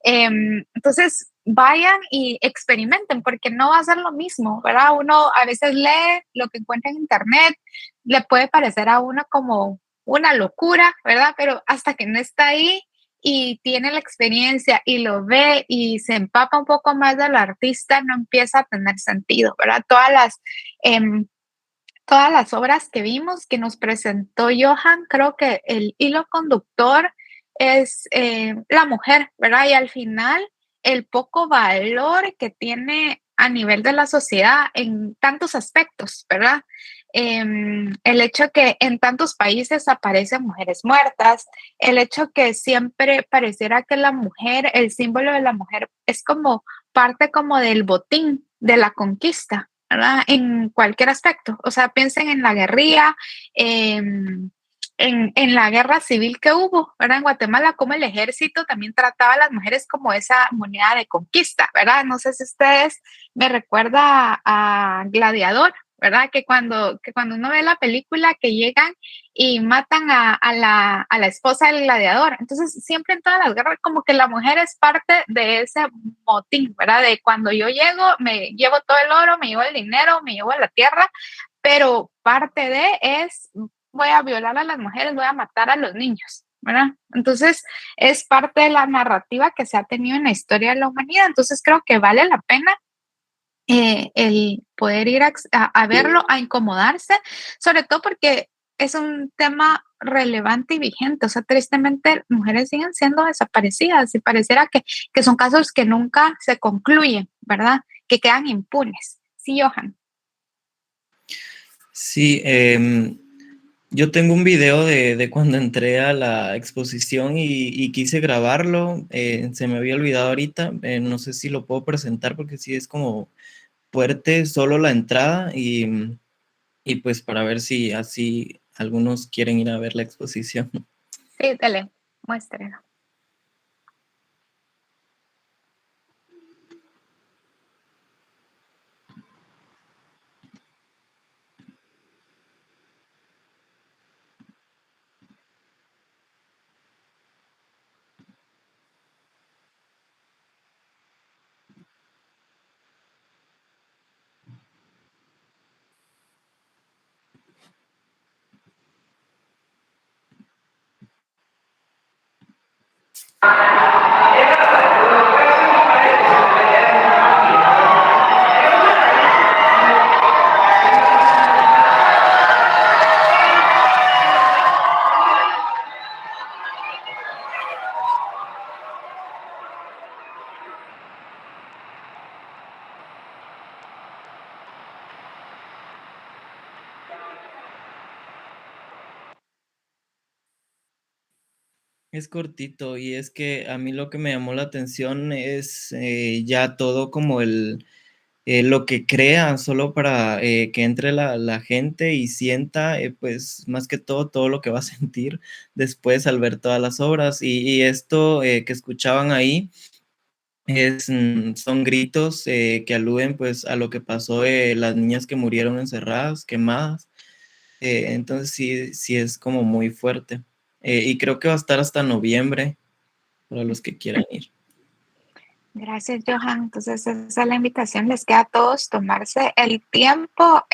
Speaker 2: Entonces, vayan y experimenten, porque no va a ser lo mismo, ¿verdad? Uno a veces lee lo que encuentra en internet, le puede parecer a uno como una locura, ¿verdad? Pero hasta que no está ahí y tiene la experiencia y lo ve y se empapa un poco más del artista, no empieza a tener sentido, ¿verdad? Em, todas las obras que vimos que nos presentó Johan, creo que el hilo conductor es la mujer, ¿verdad? Y al final el poco valor que tiene a nivel de la sociedad en tantos aspectos, ¿verdad? El hecho que en tantos países aparecen mujeres muertas, el hecho que siempre pareciera que la mujer, el símbolo de la mujer es como parte como del botín de la conquista, ¿verdad? En cualquier aspecto. O sea, piensen en la guerrilla, en la guerra civil que hubo, ¿verdad? En Guatemala, como el ejército también trataba a las mujeres como esa moneda de conquista, ¿verdad? No sé si ustedes me recuerda a Gladiador, ¿verdad? Que cuando uno ve la película que llegan y matan a la esposa del gladiador. Entonces, siempre en todas las guerras, como que la mujer es parte de ese motín, ¿verdad? De cuando yo llego, me llevo todo el oro, me llevo el dinero, me llevo la tierra, pero parte de es, voy a violar a las mujeres, voy a matar a los niños, ¿verdad? Entonces, es parte de la narrativa que se ha tenido en la historia de la humanidad. Entonces, creo que vale la pena el poder ir a verlo, a incomodarse, sobre todo porque es un tema relevante y vigente. O sea, tristemente, mujeres siguen siendo desaparecidas y pareciera que son casos que nunca se concluyen, ¿verdad? Que quedan impunes. Sí, Johan.
Speaker 3: Sí, yo tengo un video de cuando entré a la exposición y quise grabarlo. Se me había olvidado ahorita. No sé si lo puedo presentar porque sí es como fuerte solo la entrada y pues para ver si así algunos quieren ir a ver la exposición.
Speaker 2: Sí, dale, muéstralo.
Speaker 3: Es cortito y es que a mí lo que me llamó la atención es ya todo como lo que crea solo para que entre la gente y sienta, pues más que todo lo que va a sentir después al ver todas las obras. Y esto que escuchaban ahí son gritos que aluden pues a lo que pasó de las niñas que murieron encerradas, quemadas. Entonces sí es como muy fuerte. Y creo que va a estar hasta noviembre para los que quieran ir.
Speaker 2: Gracias, Johan. Entonces, esa es la invitación. Les queda a todos tomarse el tiempo.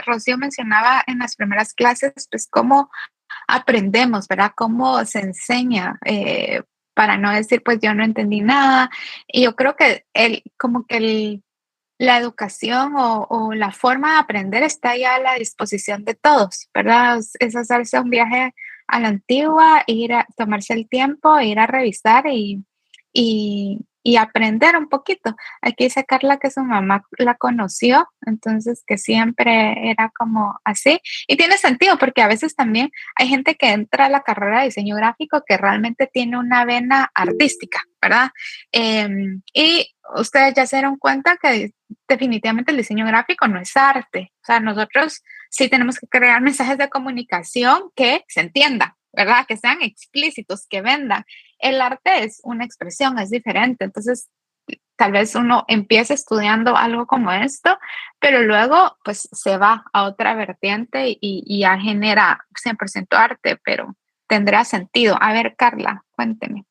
Speaker 2: Rocío mencionaba en las primeras clases, pues, cómo aprendemos, ¿verdad? Cómo se enseña, para no decir, pues, yo no entendí nada. Y yo creo que la educación o la forma de aprender está ya a la disposición de todos, ¿verdad? Es hacerse un viaje a la antigua, ir a tomarse el tiempo, ir a revisar y aprender un poquito. Aquí dice Carla que su mamá la conoció, entonces que siempre era como así. Y tiene sentido porque a veces también hay gente que entra a la carrera de diseño gráfico que realmente tiene una vena artística, ¿verdad? Y ustedes ya se dieron cuenta que definitivamente el diseño gráfico no es arte. O sea, nosotros sí tenemos que crear mensajes de comunicación que se entiendan, ¿verdad? Que sean explícitos, que vendan. El arte es una expresión, es diferente. Entonces, tal vez uno empiece estudiando algo como esto, pero luego pues se va a otra vertiente y ya genera 100% arte, pero tendrá sentido. A ver, Carla, cuénteme.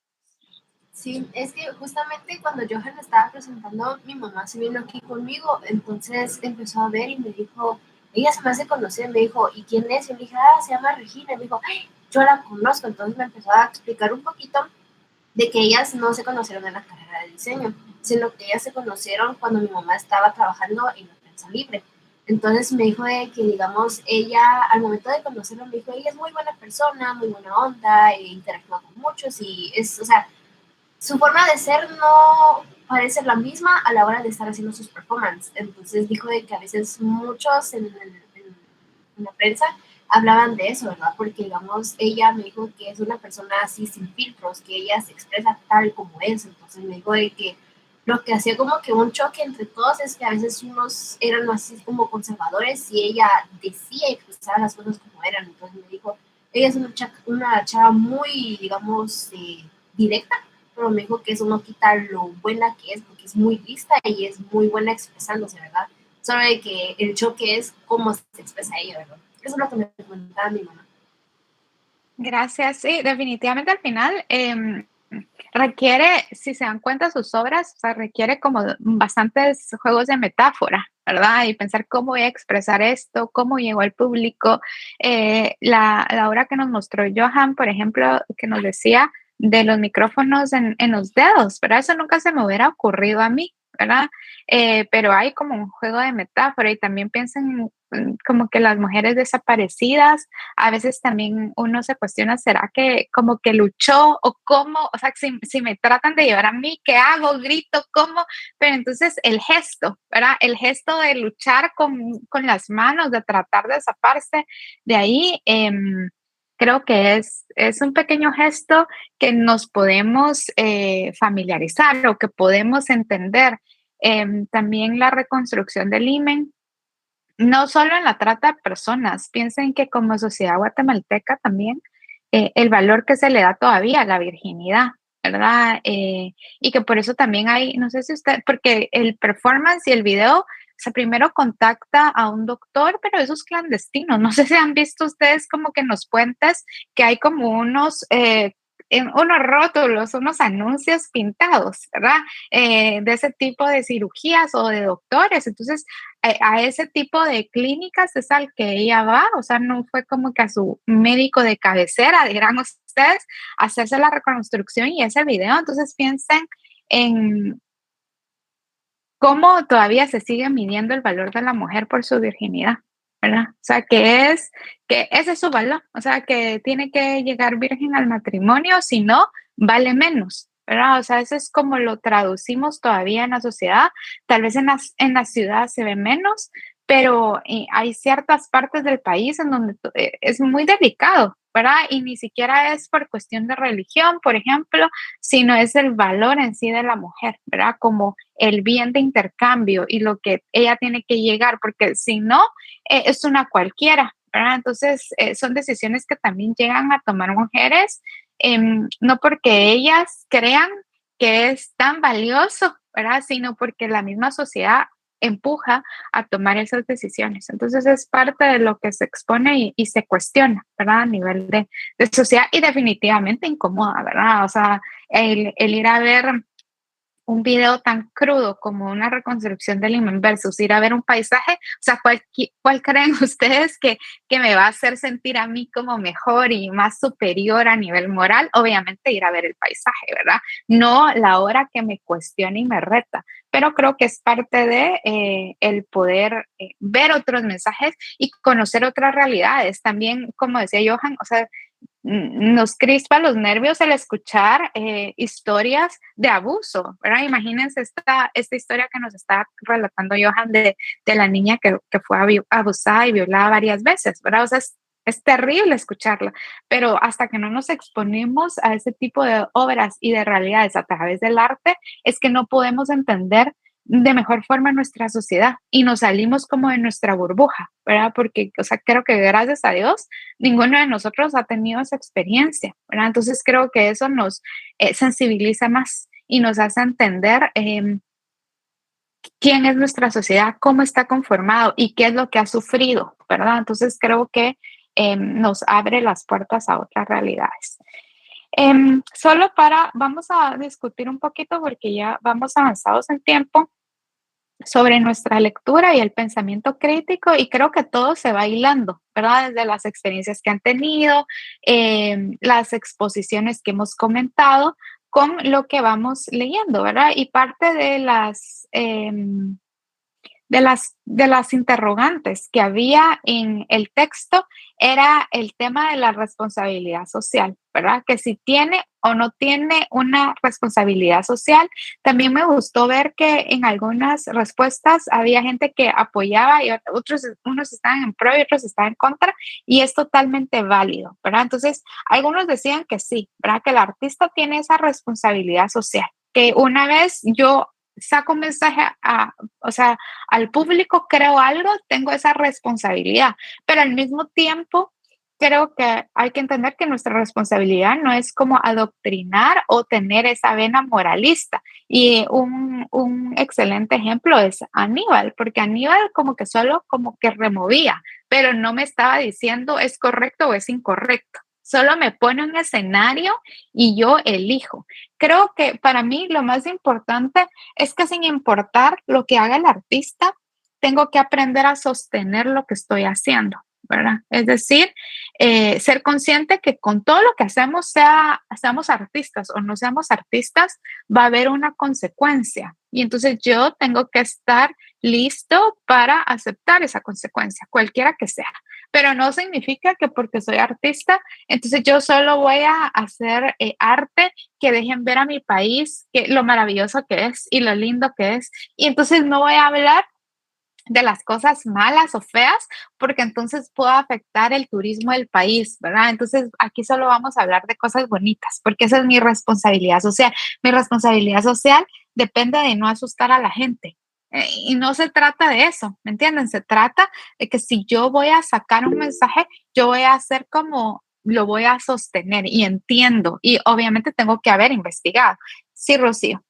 Speaker 4: Sí, es que justamente cuando Johan estaba presentando, mi mamá se vino aquí conmigo, entonces empezó a ver y me dijo, ella se me hace conocer, me dijo, ¿y quién es? Y le dije, se llama Regina, y me dijo, "Ay, yo la conozco", entonces me empezó a explicar un poquito de que ellas no se conocieron en la carrera de diseño, sino que ellas se conocieron cuando mi mamá estaba trabajando en la prensa libre. Entonces me dijo de que, digamos, ella, al momento de conocerlo, me dijo, ella es muy buena persona, muy buena onda, interactúa con muchos y es, o sea, su forma de ser no parece la misma a la hora de estar haciendo sus performances. Entonces dijo de que a veces muchos en la prensa hablaban de eso, ¿verdad? Porque, digamos, ella me dijo que es una persona así sin filtros, que ella se expresa tal como es. Entonces me dijo de que lo que hacía como que un choque entre todos es que a veces unos eran así como conservadores y ella decía y expresaba las cosas como eran. Entonces me dijo, ella es una chava muy, digamos, directa, pero me dijo que eso no quita lo buena que es, porque es muy lista y es muy buena expresándose, ¿verdad? Solo de que el choque es cómo se expresa ella, ¿verdad? Eso es lo que me comentaba mi mamá.
Speaker 2: Gracias. Sí, definitivamente al final requiere, si se dan cuenta sus obras, o sea, requiere como bastantes juegos de metáfora, ¿verdad? Y pensar cómo voy a expresar esto, cómo llegó al público. La obra que nos mostró Johan, por ejemplo, que nos decía de los micrófonos en los dedos, ¿verdad? Eso nunca se me hubiera ocurrido a mí, ¿verdad? Pero hay como un juego de metáfora y también piensan como que las mujeres desaparecidas, a veces también uno se cuestiona, ¿será que como que luchó o cómo? O sea, si me tratan de llevar a mí, ¿qué hago? Grito, ¿cómo? Pero entonces el gesto, ¿verdad? El gesto de luchar con las manos, de tratar de zafarse de ahí, creo que es un pequeño gesto que nos podemos familiarizar o que podemos entender. También la reconstrucción del himen, no solo en la trata de personas, piensen que como sociedad guatemalteca también el valor que se le da todavía a la virginidad, ¿verdad? Y que por eso también hay, no sé si usted, porque el performance y el video, o sea, primero contacta a un doctor, pero eso es clandestino. No sé si han visto ustedes como que en los puentes que hay como unos rótulos, unos anuncios pintados, ¿verdad? De ese tipo de cirugías o de doctores. Entonces, a ese tipo de clínicas es al que ella va, o sea, no fue como que a su médico de cabecera, dirán ustedes, hacerse la reconstrucción y ese video. Entonces piensen en cómo todavía se sigue midiendo el valor de la mujer por su virginidad, ¿verdad? O sea, que ese es su valor, o sea, que tiene que llegar virgen al matrimonio, si no, vale menos, ¿verdad? O sea, eso es como lo traducimos todavía en la sociedad, tal vez en la ciudad se ve menos, pero hay ciertas partes del país en donde es muy delicado, ¿verdad? Y ni siquiera es por cuestión de religión, por ejemplo, sino es el valor en sí de la mujer, ¿verdad? Como el bien de intercambio y lo que ella tiene que llegar, porque si no, es una cualquiera, ¿verdad? Entonces, son decisiones que también llegan a tomar mujeres, no porque ellas crean porque es tan valioso, ¿verdad? Sino porque la misma sociedad empuja a tomar esas decisiones. Entonces es parte de lo que se expone y se cuestiona, ¿verdad? A nivel de sociedad y definitivamente incomoda, ¿verdad? O sea, el ir a ver un video tan crudo como una reconstrucción del Liman versus ir a ver un paisaje, o sea, ¿cuál creen ustedes que me va a hacer sentir a mí como mejor y más superior a nivel moral? Obviamente ir a ver el paisaje, ¿verdad? No la hora que me cuestiona y me reta, pero creo que es parte de el poder ver otros mensajes y conocer otras realidades. También, como decía Johan, o sea, nos crispa los nervios el escuchar historias de abuso, ¿verdad? Imagínense esta historia que nos está relatando Johan de la niña que fue abusada y violada varias veces, ¿verdad? O sea, es terrible escucharla, pero hasta que no nos exponemos a ese tipo de obras y de realidades a través del arte, es que no podemos entender de mejor forma nuestra sociedad y nos salimos como de nuestra burbuja, ¿verdad? Porque, o sea, creo que gracias a Dios ninguno de nosotros ha tenido esa experiencia, ¿verdad? Entonces creo que eso nos sensibiliza más y nos hace entender quién es nuestra sociedad, cómo está conformado y qué es lo que ha sufrido, ¿verdad? Entonces creo que nos abre las puertas a otras realidades. Vamos a discutir un poquito porque ya vamos avanzados en tiempo sobre nuestra lectura y el pensamiento crítico y creo que todo se va hilando, ¿verdad? Desde las experiencias que han tenido, las exposiciones que hemos comentado con lo que vamos leyendo, ¿verdad? Y parte de las interrogantes que había en el texto era el tema de la responsabilidad social, ¿verdad? Que si tiene o no tiene una responsabilidad social. También me gustó ver que en algunas respuestas había gente que apoyaba y unos estaban en pro y otros estaban en contra, y es totalmente válido, ¿verdad? Entonces, algunos decían que sí, ¿verdad? Que el artista tiene esa responsabilidad social, que una vez yo saco un mensaje o sea, al público, creo algo, tengo esa responsabilidad, pero al mismo tiempo creo que hay que entender que nuestra responsabilidad no es como adoctrinar o tener esa vena moralista. Y un excelente ejemplo es Aníbal, porque Aníbal como que solo como que removía, pero no me estaba diciendo es correcto o es incorrecto. Solo me pone un escenario y yo elijo. Creo que para mí lo más importante es que sin importar lo que haga el artista, tengo que aprender a sostener lo que estoy haciendo, ¿verdad? Es decir, ser consciente que con todo lo que hacemos, seamos artistas o no seamos artistas, va a haber una consecuencia. Y entonces yo tengo que estar listo para aceptar esa consecuencia, cualquiera que sea. Pero no significa que porque soy artista, entonces yo solo voy a hacer arte que dejen ver a mi país que, lo maravilloso que es y lo lindo que es. Y entonces no voy a hablar de las cosas malas o feas, porque entonces puedo afectar el turismo del país, ¿verdad? Entonces aquí solo vamos a hablar de cosas bonitas, porque esa es mi responsabilidad social. Mi responsabilidad social depende de no asustar a la gente. Y no se trata de eso, ¿me entienden? Se trata de que si yo voy a sacar un mensaje, yo voy a hacer como lo voy a sostener y entiendo, y obviamente tengo que haber investigado. Sí, Rocío.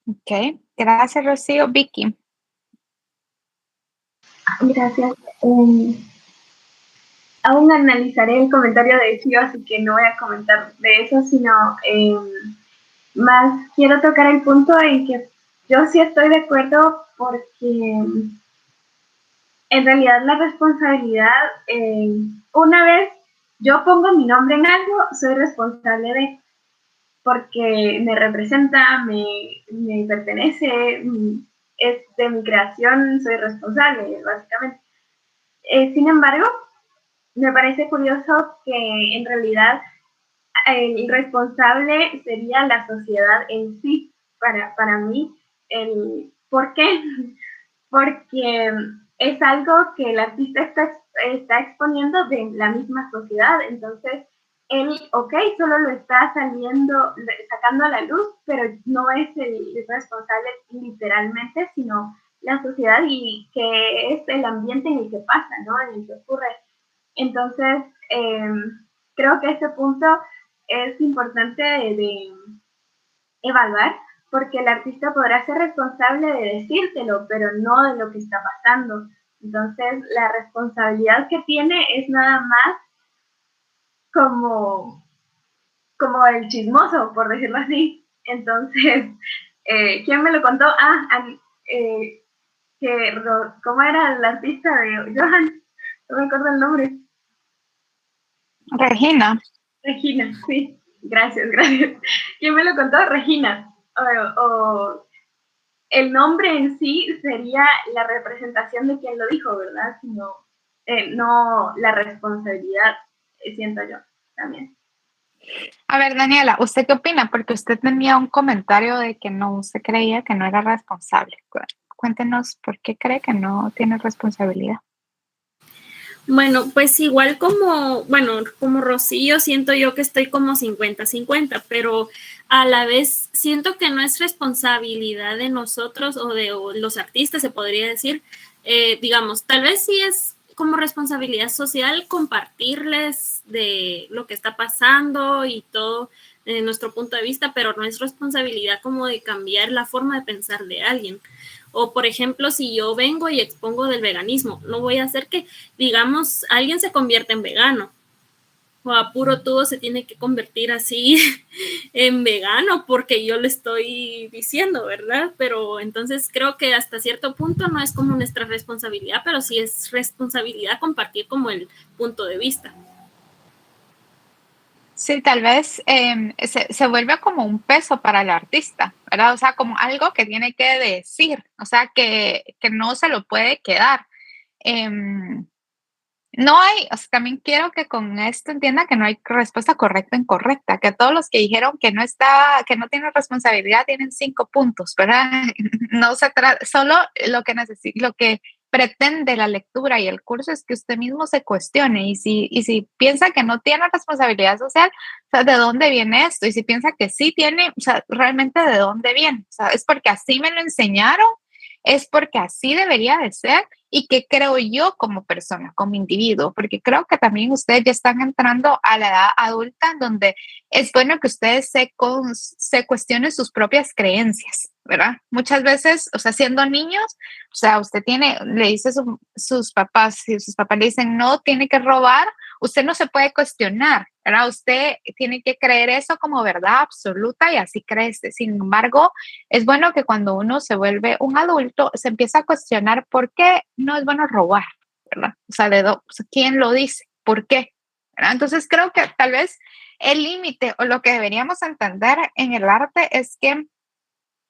Speaker 2: Ok, gracias, Rocío. Vicky.
Speaker 1: Gracias. Aún analizaré el comentario de Gio, así que no voy a comentar de eso, sino más quiero tocar el punto en que yo sí estoy de acuerdo porque en realidad la responsabilidad, una vez yo pongo mi nombre en algo, soy responsable de, porque me representa, me pertenece, es de mi creación, soy responsable, básicamente. Sin embargo, me parece curioso que en realidad el responsable sería la sociedad en sí, para mí. ¿Por qué? Porque es algo que el artista está exponiendo de la misma sociedad, entonces él, ok, solo lo está sacando a la luz, pero no es el responsable literalmente, sino la sociedad y que es el ambiente en el que pasa, ¿no? En el que ocurre. Entonces, creo que este punto es importante de evaluar, porque el artista podrá ser responsable de decírtelo, pero no de lo que está pasando. Entonces, la responsabilidad que tiene es nada más como, como el chismoso, por decirlo así. Entonces, ¿quién me lo contó? ¿Cómo era el artista de Johan? No me acuerdo el nombre.
Speaker 2: Regina.
Speaker 1: Regina, sí. Gracias. ¿Quién me lo contó? Regina. O el nombre en sí sería la representación de quien lo dijo, ¿verdad? Sino, no la responsabilidad, siento yo también.
Speaker 2: A ver, Daniela, ¿usted qué opina? Porque usted tenía un comentario de que no se creía que no era responsable. Cuéntenos por qué cree que no tiene responsabilidad.
Speaker 5: Bueno, pues igual como Rocío, siento yo que estoy como 50-50, pero a la vez siento que no es responsabilidad de nosotros o de los artistas, se podría decir. Digamos, tal vez sí es como responsabilidad social compartirles de lo que está pasando y todo desde nuestro punto de vista, pero no es responsabilidad como de cambiar la forma de pensar de alguien. O, por ejemplo, si yo vengo y expongo del veganismo, no voy a hacer que, digamos, alguien se convierta en vegano o a puro tubo se tiene que convertir así en vegano porque yo le estoy diciendo, ¿verdad? Pero entonces creo que hasta cierto punto no es como nuestra responsabilidad, pero sí es responsabilidad compartir como el punto de vista.
Speaker 2: Sí, tal vez se vuelve como un peso para el artista, ¿verdad? O sea, como algo que tiene que decir, o sea, que no se lo puede quedar. No hay, o sea, también quiero que con esto entienda que no hay respuesta correcta o incorrecta, que todos los que dijeron que no tienen responsabilidad tienen 5 puntos, ¿verdad? No se trata, solo lo que pretende la lectura y el curso es que usted mismo se cuestione y si piensa que no tiene responsabilidad social, o sea, ¿de dónde viene esto? Y si piensa que sí tiene, o sea, realmente ¿de dónde viene? O sea, ¿es porque así me lo enseñaron? ¿Es porque así debería de ser? ¿Y qué creo yo como persona, como individuo? Porque creo que también ustedes ya están entrando a la edad adulta donde es bueno que ustedes se cuestionen sus propias creencias, ¿verdad? Muchas veces, o sea, siendo niños, o sea, usted le dice a sus papás, si sus papás le dicen no, tiene que robar, usted no se puede cuestionar, ¿verdad? Usted tiene que creer eso como verdad absoluta y así crece. Sin embargo, es bueno que cuando uno se vuelve un adulto, se empieza a cuestionar por qué no es bueno robar, ¿verdad? O sea, ¿quién lo dice? ¿Por qué? ¿Verdad? Entonces creo que tal vez el límite o lo que deberíamos entender en el arte es que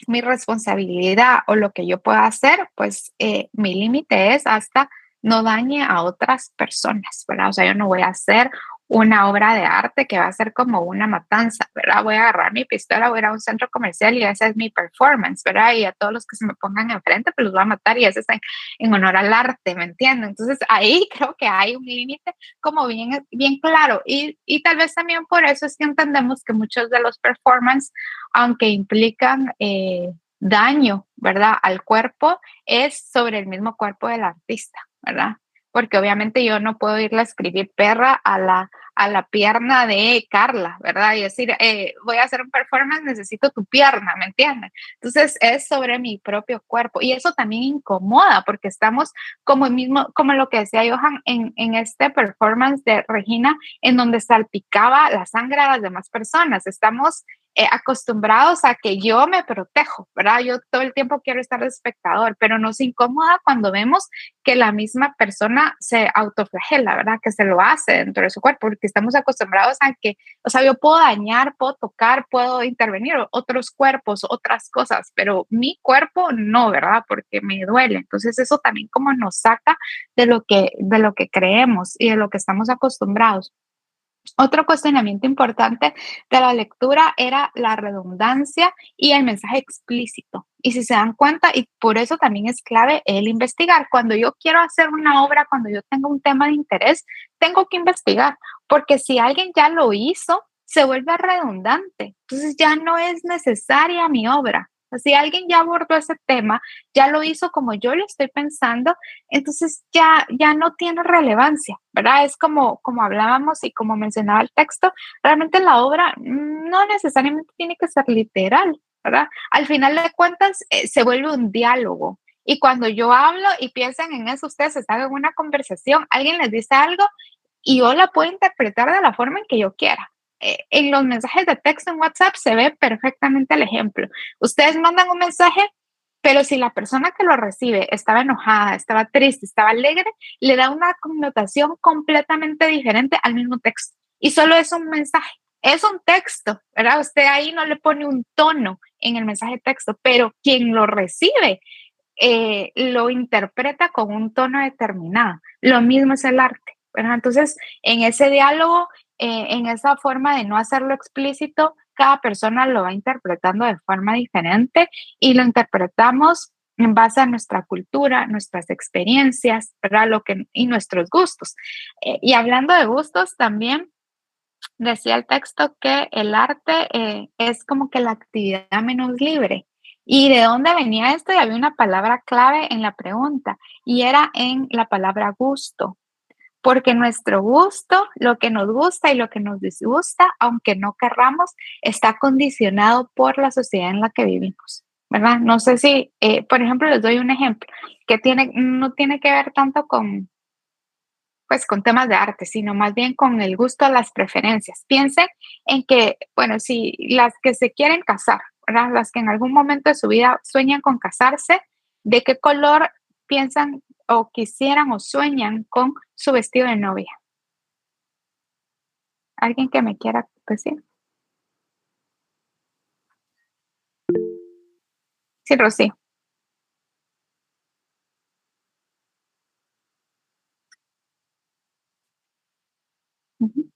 Speaker 2: mi responsabilidad o lo que yo pueda hacer, pues mi límite es hasta no dañe a otras personas, ¿verdad? O sea, yo no voy a hacer una obra de arte que va a ser como una matanza, ¿verdad? Voy a agarrar mi pistola, voy a ir a un centro comercial y esa es mi performance, ¿verdad? Y a todos los que se me pongan enfrente, pues los voy a matar y eso es en honor al arte, ¿me entienden? Entonces ahí creo que hay un límite como bien claro y tal vez también por eso es que entendemos que muchos de los performances aunque implican daño, ¿verdad? Al cuerpo, es sobre el mismo cuerpo del artista, ¿verdad? Porque obviamente yo no puedo irle a escribir perra a a la pierna de Carla, ¿verdad? Y decir, voy a hacer un performance, necesito tu pierna, ¿me entienden? Entonces es sobre mi propio cuerpo y eso también incomoda porque estamos como mismo, como lo que decía Johan en este performance de Regina, en donde salpicaba la sangre a las demás personas. Estamos acostumbrados a que yo me protejo, ¿verdad? Yo todo el tiempo quiero estar de espectador, pero nos incomoda cuando vemos que la misma persona se autoflagela, ¿verdad? Que se lo hace dentro de su cuerpo, porque estamos acostumbrados a que, o sea, yo puedo dañar, puedo tocar, puedo intervenir otros cuerpos, otras cosas, pero mi cuerpo no, ¿verdad? Porque me duele. Entonces eso también como nos saca de lo que creemos y de lo que estamos acostumbrados. Otro cuestionamiento importante de la lectura era la redundancia y el mensaje explícito. Y si se dan cuenta, y por eso también es clave el investigar. Cuando yo quiero hacer una obra, cuando yo tengo un tema de interés, tengo que investigar, porque si alguien ya lo hizo, se vuelve redundante. Entonces ya no es necesaria mi obra. Si alguien ya abordó ese tema, ya lo hizo como yo lo estoy pensando, entonces ya no tiene relevancia, ¿verdad? Es como hablábamos y como mencionaba el texto, realmente la obra no necesariamente tiene que ser literal, ¿verdad? Al final de cuentas, se vuelve un diálogo. Y cuando yo hablo y piensan en eso, ustedes están en una conversación, alguien les dice algo y yo la puedo interpretar de la forma en que yo quiera. En los mensajes de texto en WhatsApp se ve perfectamente el ejemplo. Ustedes mandan un mensaje, pero si la persona que lo recibe estaba enojada, estaba triste, estaba alegre, le da una connotación completamente diferente al mismo texto. Y solo es un mensaje, es un texto, ¿verdad? Usted ahí no le pone un tono en el mensaje de texto, pero quien lo recibe lo interpreta con un tono determinado. Lo mismo es el arte, ¿verdad? Entonces, en ese diálogo, en esa forma de no hacerlo explícito, cada persona lo va interpretando de forma diferente y lo interpretamos en base a nuestra cultura, nuestras experiencias, ¿verdad? Y nuestros gustos. Y hablando de gustos, también decía el texto que el arte es como que la actividad menos libre. ¿Y de dónde venía esto? Y había una palabra clave en la pregunta y era en la palabra gusto, porque nuestro gusto, lo que nos gusta y lo que nos disgusta, aunque no querramos, está condicionado por la sociedad en la que vivimos, ¿verdad? No sé si, por ejemplo, les doy un ejemplo que no tiene que ver tanto pues con temas de arte, sino más bien con el gusto, las preferencias. Piensen en que, bueno, si las que se quieren casar, ¿verdad? Las que en algún momento de su vida sueñan con casarse, ¿de qué color piensan o quisieran o sueñan con su vestido de novia? ¿Alguien que me quiera decir? Sí, Rosy. Ujú.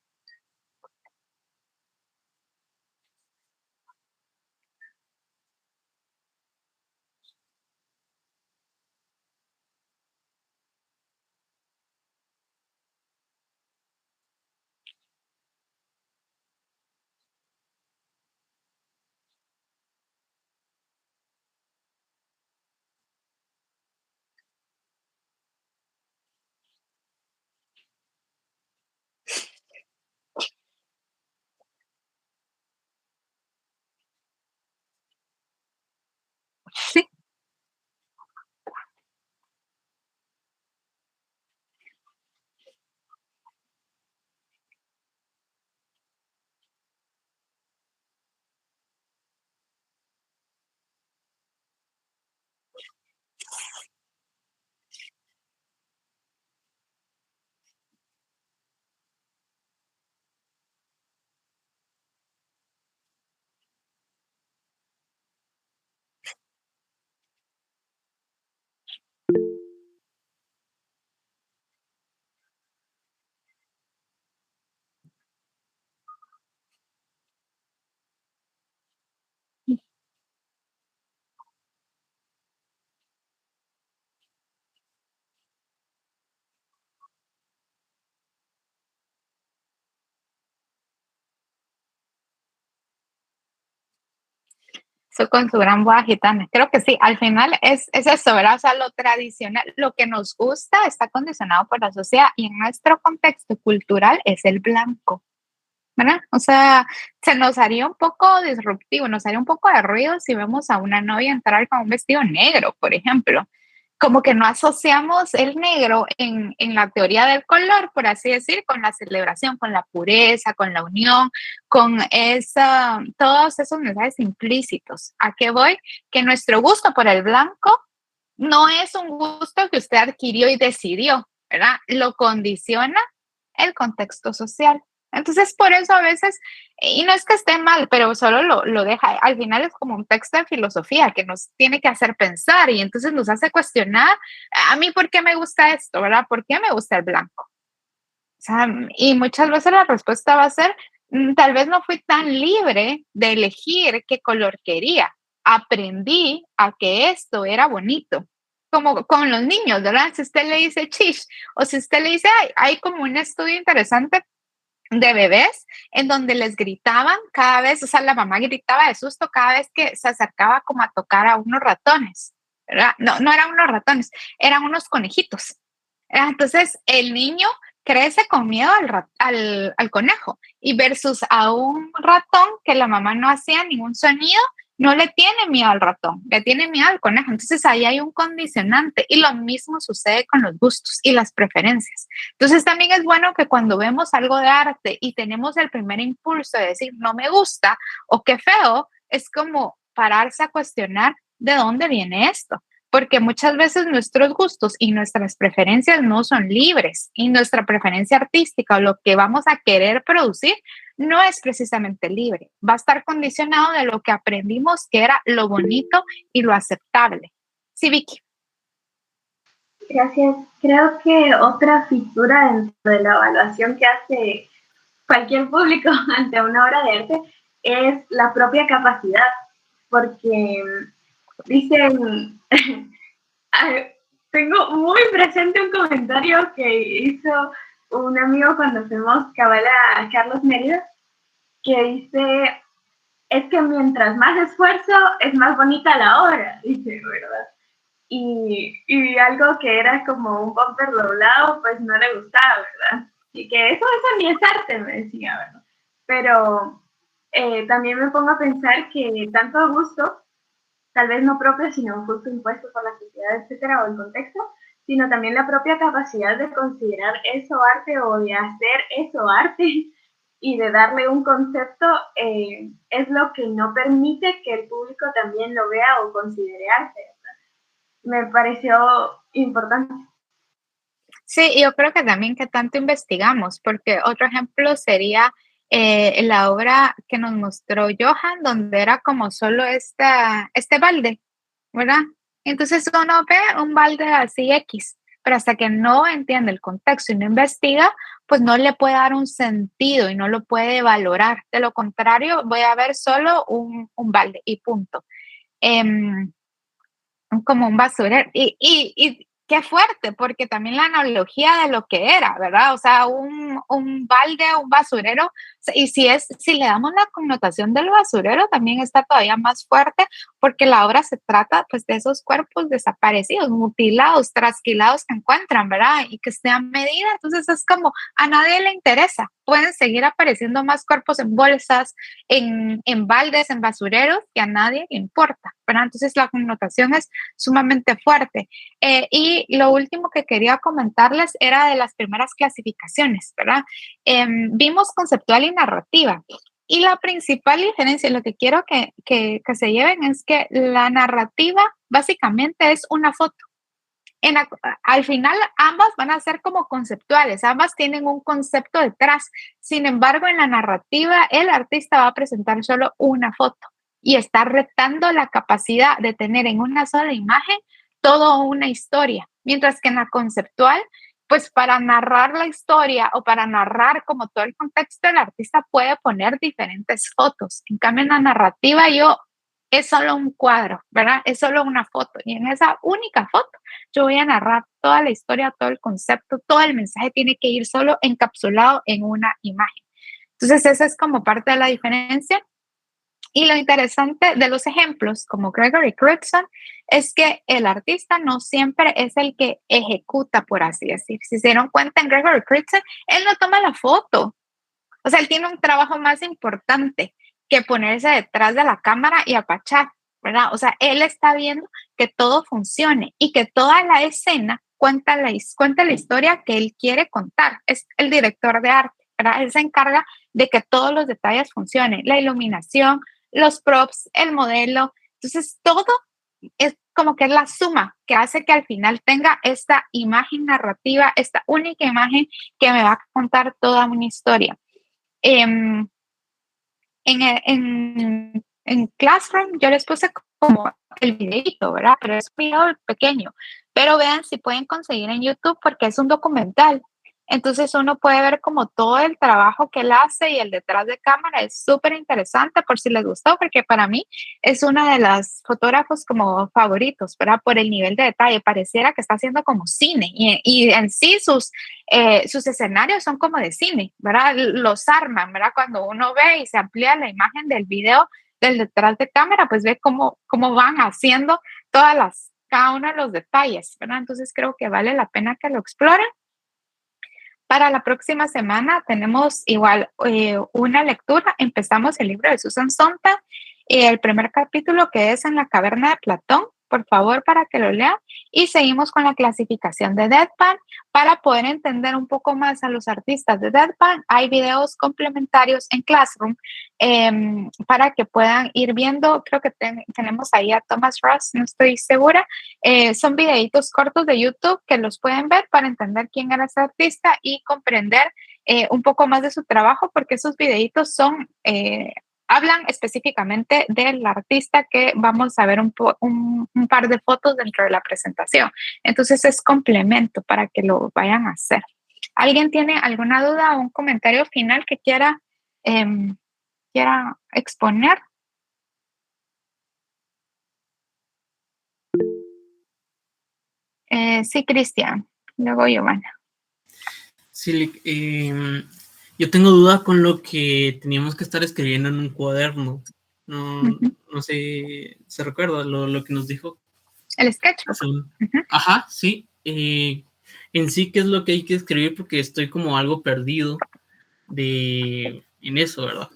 Speaker 2: Con su gran boda gitana. Creo que sí, al final es eso, ¿verdad? O sea, lo tradicional, lo que nos gusta está condicionado por la sociedad y en nuestro contexto cultural es el blanco, ¿verdad? O sea, se nos haría un poco disruptivo, nos haría un poco de ruido si vemos a una novia entrar con un vestido negro, por ejemplo. Como que no asociamos el negro en la teoría del color, por así decir, con la celebración, con la pureza, con la unión, con todos esos mensajes implícitos. ¿A qué voy? Que nuestro gusto por el blanco no es un gusto que usted adquirió y decidió, ¿verdad? Lo condiciona el contexto social. Entonces, por eso a veces, y no es que esté mal, pero solo lo deja, al final es como un texto de filosofía que nos tiene que hacer pensar y entonces nos hace cuestionar, a mí, ¿por qué me gusta esto, verdad? ¿Por qué me gusta el blanco? O sea, y muchas veces la respuesta va a ser, tal vez no fui tan libre de elegir qué color quería. Aprendí a que esto era bonito, como con los niños, ¿verdad? Si usted le dice chish, o si usted le dice, hay como un estudio interesante de bebés en donde les gritaban cada vez, o sea, la mamá gritaba de susto cada vez que se acercaba como a tocar a unos ratones, ¿verdad? No, no eran unos ratones, eran unos conejitos. Entonces, el niño crece con miedo al conejo y versus a un ratón que la mamá no hacía ningún sonido, no le tiene miedo al ratón, le tiene miedo al conejo. Entonces, ahí hay un condicionante y lo mismo sucede con los gustos y las preferencias. Entonces también es bueno que cuando vemos algo de arte y tenemos el primer impulso de decir no me gusta o qué feo, es como pararse a cuestionar de dónde viene esto, porque muchas veces nuestros gustos y nuestras preferencias no son libres y nuestra preferencia artística o lo que vamos a querer producir no es precisamente libre, va a estar condicionado de lo que aprendimos que era lo bonito y lo aceptable. Sí, Vicky.
Speaker 1: Gracias. Creo que otra fisura dentro de la evaluación que hace cualquier público ante una obra de arte es la propia capacidad, porque dicen, tengo muy presente un comentario que hizo un amigo cuando fuimos cabal a Carlos Mérida, que dice, es que mientras más esfuerzo, es más bonita la obra, dice, ¿verdad? Y algo que era como un bumper doblado, pues no le gustaba, ¿verdad? Y que eso ni es arte, me decía, ¿verdad? Pero también me pongo a pensar que tanto gusto, tal vez no propio, sino un gusto impuesto por la sociedad, etcétera, o el contexto, sino también la propia capacidad de considerar eso arte o de hacer eso arte y de darle un concepto, es lo que no permite que el público también lo vea o considere arte. Me pareció importante.
Speaker 2: Sí, yo creo que también que tanto investigamos, porque otro ejemplo sería la obra que nos mostró Johan, donde era como solo este balde, ¿verdad? Entonces uno ve un balde así X, pero hasta que no entiende el contexto y no investiga, pues no le puede dar un sentido y no lo puede valorar. De lo contrario, voy a ver solo un balde y punto. Como un basurero. Y qué fuerte, porque también la analogía de lo que era, ¿verdad? O sea, un balde, un basurero, y si le damos la connotación del basurero, también está todavía más fuerte, porque la obra se trata, pues, de esos cuerpos desaparecidos, mutilados, trasquilados que encuentran, ¿verdad? Y que esté a medida, entonces es como, a nadie le interesa, pueden seguir apareciendo más cuerpos en bolsas, en baldes, en basureros, que a nadie le importa, ¿verdad? Entonces la connotación es sumamente fuerte. Y lo último que quería comentarles era de las primeras clasificaciones, ¿verdad? Vimos conceptual y narrativa. Y la principal diferencia, lo que quiero que se lleven es que la narrativa básicamente es una foto. Al final ambas van a ser como conceptuales, ambas tienen un concepto detrás. Sin embargo, en la narrativa el artista va a presentar solo una foto y está retando la capacidad de tener en una sola imagen toda una historia, mientras que en la conceptual, pues para narrar la historia o para narrar como todo el contexto, el artista puede poner diferentes fotos. En cambio, en la narrativa es solo un cuadro, ¿verdad? Es solo una foto y en esa única foto yo voy a narrar toda la historia, todo el concepto, todo el mensaje tiene que ir solo encapsulado en una imagen. Entonces, esa es como parte de la diferencia. Y lo interesante de los ejemplos, como Gregory Crewdson, es que el artista no siempre es el que ejecuta, por así decir. Si se dieron cuenta en Gregory Crewdson, él no toma la foto. O sea, él tiene un trabajo más importante que ponerse detrás de la cámara y apachar, ¿verdad? O sea, él está viendo que todo funcione y que toda la escena cuenta la historia que él quiere contar. Es el director de arte, ¿verdad? Él se encarga de que todos los detalles funcionen, la iluminación, los props, el modelo. Entonces, todo es como que es la suma que hace que al final tenga esta imagen narrativa, esta única imagen que me va a contar toda una historia. En Classroom yo les puse como el videito, ¿verdad? Pero es un video pequeño. Pero vean si pueden conseguir en YouTube porque es un documental. Entonces uno puede ver como todo el trabajo que él hace y el detrás de cámara es súper interesante por si les gustó, porque para mí es una de las fotógrafos como favoritos, ¿verdad? Por el nivel de detalle, pareciera que está haciendo como cine y en sí sus escenarios son como de cine, ¿verdad? Los arman, ¿verdad? Cuando uno ve y se amplía la imagen del video del detrás de cámara, pues ve cómo van haciendo cada uno de los detalles, ¿verdad? Entonces creo que vale la pena que lo exploren. Para la próxima semana tenemos igual una lectura. Empezamos el libro de Susan Sontag, el primer capítulo que es En la caverna de Platón, por favor, para que lo lean. Y seguimos con la clasificación de Deadpan. Para poder entender un poco más a los artistas de Deadpan, hay videos complementarios en Classroom para que puedan ir viendo. Creo que tenemos ahí a Thomas Ross, no estoy segura. Son videitos cortos de YouTube que los pueden ver para entender quién era ese artista y comprender un poco más de su trabajo, porque esos videitos hablan específicamente del artista, que vamos a ver un par de fotos dentro de la presentación. Entonces es complemento para que lo vayan a hacer. ¿Alguien tiene alguna duda o un comentario final que quiera exponer? Sí, Cristian. Luego Giovanna.
Speaker 6: Sí, yo tengo duda con lo que teníamos que estar escribiendo en un cuaderno. No sé, ¿se recuerda lo que nos dijo?
Speaker 2: El sketchbook.
Speaker 6: Sí. Ajá, sí. En sí, ¿qué es lo que hay que escribir? Porque estoy como algo perdido en eso, ¿verdad?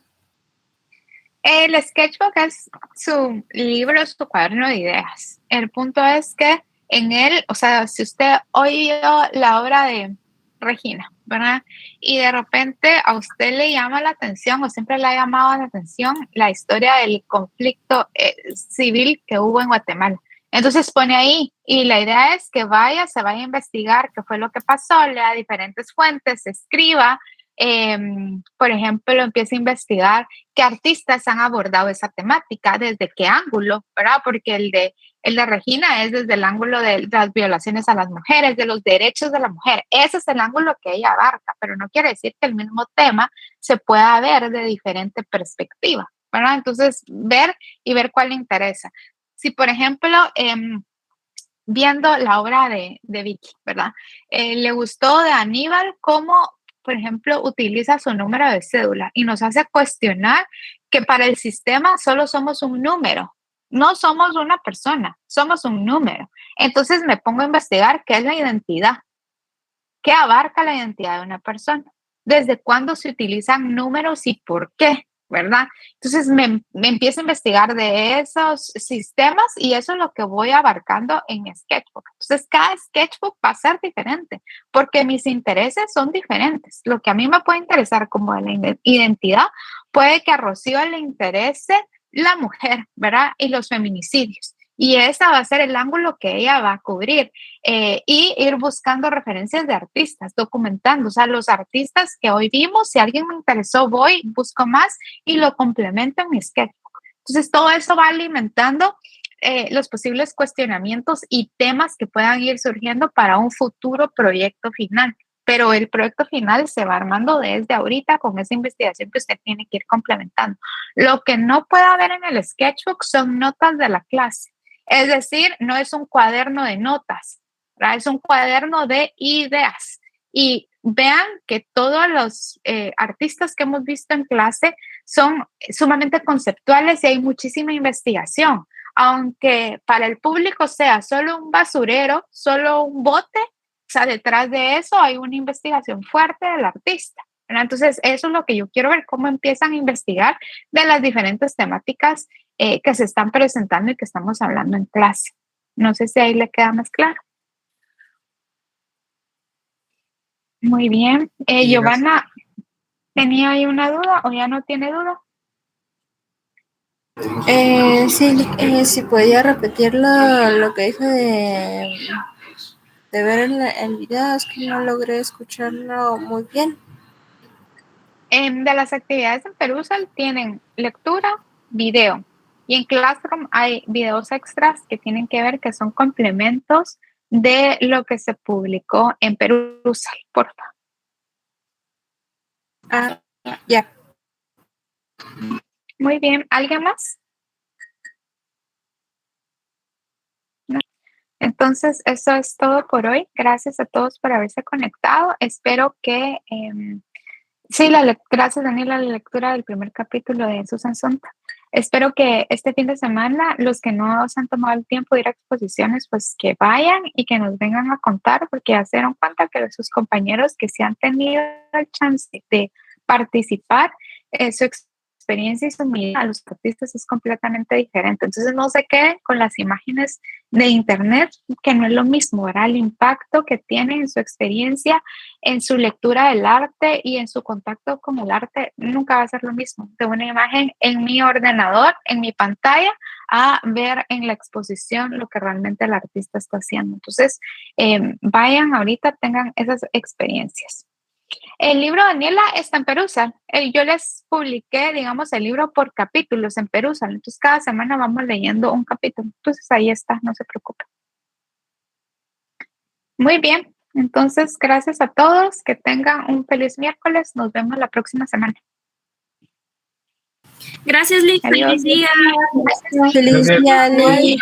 Speaker 2: El sketchbook es su libro, su cuaderno de ideas. El punto es que en él, o sea, si usted oyó la obra de Regina, ¿verdad? Y de repente a usted le llama la atención, o siempre le ha llamado la atención, la historia del conflicto civil que hubo en Guatemala. Entonces pone ahí, y la idea es que se vaya a investigar qué fue lo que pasó, lea diferentes fuentes, escriba, por ejemplo, empieza a investigar qué artistas han abordado esa temática, desde qué ángulo, ¿verdad? Porque el de Regina es desde el ángulo de las violaciones a las mujeres, de los derechos de la mujer. Ese es el ángulo que ella abarca, pero no quiere decir que el mismo tema se pueda ver de diferente perspectiva, ¿verdad? Entonces, ver cuál le interesa. Si, por ejemplo, viendo la obra de Vicky, ¿verdad? Le gustó de Aníbal cómo, por ejemplo, utiliza su número de cédula y nos hace cuestionar que para el sistema solo somos un número, no somos una persona, somos un número. Entonces me pongo a investigar qué es la identidad, qué abarca la identidad de una persona, desde cuándo se utilizan números y por qué, ¿verdad? Entonces me empiezo a investigar de esos sistemas y eso es lo que voy abarcando en mi sketchbook. Entonces cada sketchbook va a ser diferente porque mis intereses son diferentes. Lo que a mí me puede interesar como de la identidad, puede que a Rocío le interese la mujer, ¿verdad? Y los feminicidios. Y ese va a ser el ángulo que ella va a cubrir y ir buscando referencias de artistas, documentando, o sea, los artistas que hoy vimos, si alguien me interesó, busco más y lo complemento en mi sketchbook. Entonces, todo eso va alimentando los posibles cuestionamientos y temas que puedan ir surgiendo para un futuro proyecto final. Pero el proyecto final se va armando desde ahorita con esa investigación que usted tiene que ir complementando. Lo que no puede haber en el sketchbook son notas de la clase. Es decir, no es un cuaderno de notas, ¿verdad? Es un cuaderno de ideas. Y vean que todos los artistas que hemos visto en clase son sumamente conceptuales y hay muchísima investigación. Aunque para el público sea solo un basurero, solo un bote, o sea, detrás de eso hay una investigación fuerte del artista, ¿verdad? Entonces, eso es lo que yo quiero ver, cómo empiezan a investigar de las diferentes temáticas que se están presentando y que estamos hablando en clase. No sé si ahí le queda más claro. Muy bien. Giovanna, ¿tenía ahí una duda o ya no tiene duda?
Speaker 7: Sí, si podía repetir lo que dijo de ver el video, es que no logré escucharlo muy bien.
Speaker 2: De las actividades en Perusall tienen lectura, video. Y en Classroom hay videos extras que tienen que ver, que son complementos de lo que se publicó en Perusall, por favor.
Speaker 7: Ya.
Speaker 2: Muy bien. ¿Alguien más? No. Entonces, eso es todo por hoy. Gracias a todos por haberse conectado. Espero que... sí, gracias, Daniela, la lectura del primer capítulo de Susan Sontag. Espero que este fin de semana, los que no se han tomado el tiempo de ir a exposiciones, pues que vayan y que nos vengan a contar, porque ya se dieron cuenta que sus compañeros que sí han tenido el chance de participar, su experiencia y su mirada a los artistas es completamente diferente. Entonces no se queden con las imágenes de internet, que no es lo mismo, ¿verdad? El impacto que tienen en su experiencia, en su lectura del arte y en su contacto con el arte nunca va a ser lo mismo de una imagen en mi ordenador, en mi pantalla, a ver en la exposición lo que realmente el artista está haciendo. Entonces, vayan ahorita, tengan esas experiencias. El libro, Daniela, está en Perusall. Yo les publiqué, digamos, el libro por capítulos en Perusall. Entonces, cada semana vamos leyendo un capítulo. Entonces, ahí está, no se preocupen. Muy bien. Entonces, gracias a todos. Que tengan un feliz miércoles. Nos vemos la próxima semana.
Speaker 5: Gracias, Liz.
Speaker 2: Adiós.
Speaker 5: Feliz día.
Speaker 7: Feliz día, Liz.